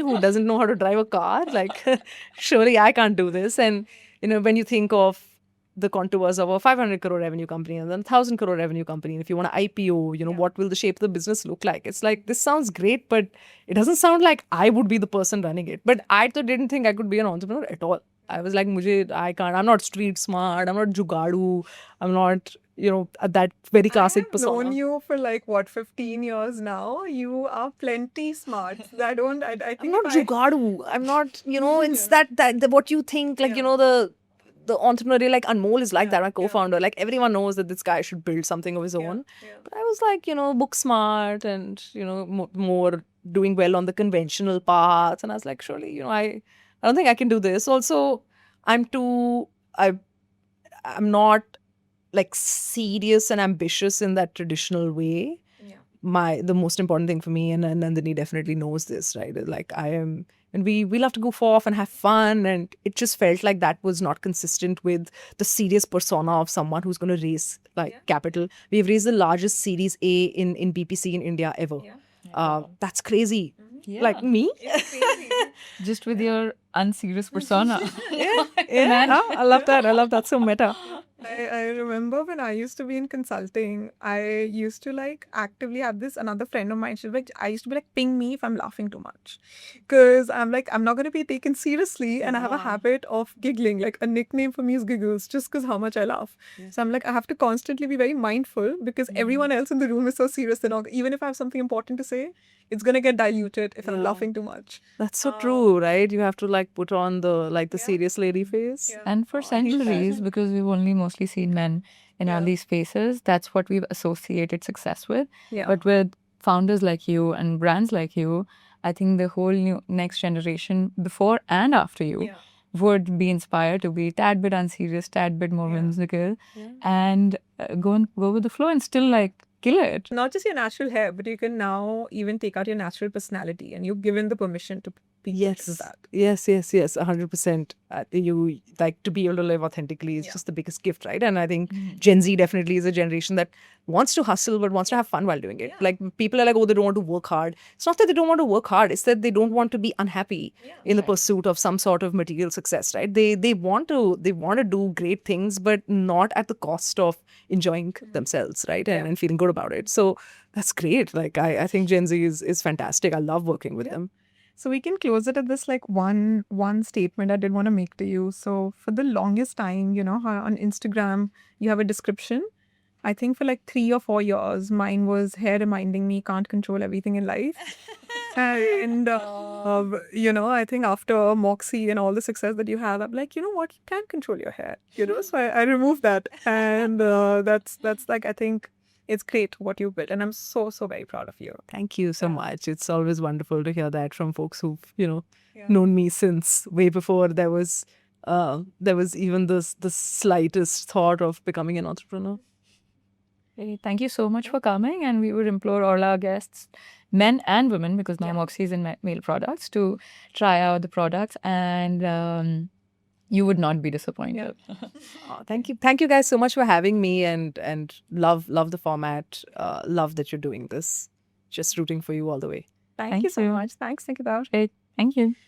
who doesn't know how to drive a car, like surely I can't do this. And when you think of the contours of a 500 crore revenue company and then 1,000 crore revenue company, and if you want to IPO, what will the shape of the business look like? It's like, this sounds great, but it doesn't sound like I would be the person running it. But I didn't think I could be an entrepreneur at all. I was like, I can't. I'm not street smart. I'm not jugadu. I'm not, that very classic persona. I've known you for like 15 years now. You are plenty smart. I think I'm not jugadu. I'm not, it's that what you think, like, the entrepreneurial, like Anmol is like that, my co-founder. Like everyone knows that this guy should build something of his own. But I was like, book smart and, more doing well on the conventional path. And I was like, surely, I don't think I can do this. Also, I'm not like serious and ambitious in that traditional way. The most important thing for me, and Nandini definitely knows this, right? Like I am, and we love to goof off and have fun, and it just felt like that was not consistent with the serious persona of someone who's going to raise capital. We've raised the largest Series A in BPC in India ever. That's crazy. Like me. Just with your unserious persona. I love that. I love that. So meta. I remember when I used to be in consulting, I used to like actively have this another friend of mine. She was like, I used to be like, ping me if I'm laughing too much. Because I'm like, I'm not going to be taken seriously. And I have a habit of giggling. Like a nickname for me is Giggles, just because how much I laugh. So I'm like, I have to constantly be very mindful because everyone else in the room is so serious. And even if I have something important to say, it's going to get diluted if I'm laughing too much. That's so true, right? You have to like put on the serious lady face. And for centuries, because we've only mostly seen men in all these spaces, that's what we've associated success with. But with founders like you and brands like you, I think the whole next generation before and after you would be inspired to be a tad bit unserious, tad bit more whimsical, and go with the flow and still like kill it. Not just your natural hair, but you can now even take out your natural personality, and you're given the permission to Yes, to that. yes, 100%. You like to be able to live authentically is just the biggest gift, right? And I think Gen Z definitely is a generation that wants to hustle but wants to have fun while doing it. Like people are like, oh, they don't want to work hard. It's not that they don't want to work hard; it's that they don't want to be unhappy in the pursuit of some sort of material success, right? They want to do great things, but not at the cost of enjoying themselves, right? And feeling good about it. So that's great. Like I think Gen Z is fantastic. I love working with them. So we can close it at this like one statement I did want to make to you. So for the longest time, you know, how on Instagram you have a description. I think for like 3 or 4 years, mine was hair reminding me can't control everything in life. And you know, I think after Moxie and all the success that you have, I'm like, you know what, you can control your hair. You know, so I removed that, and that's like I think it's great what you built, and I'm so very proud of you. Thank you so much. It's always wonderful to hear that from folks who've, known me since way before there was even the slightest thought of becoming an entrepreneur. Great. Thank you so much for coming, and we would implore all our guests, men and women, because now Moxie is in male products, to try out the products, and you would not be disappointed. Oh, thank you guys so much for having me, and love the format. Love that you're doing this. Just rooting for you all the way. Thank you so much. Thanks, Nikita. Great. Thank you.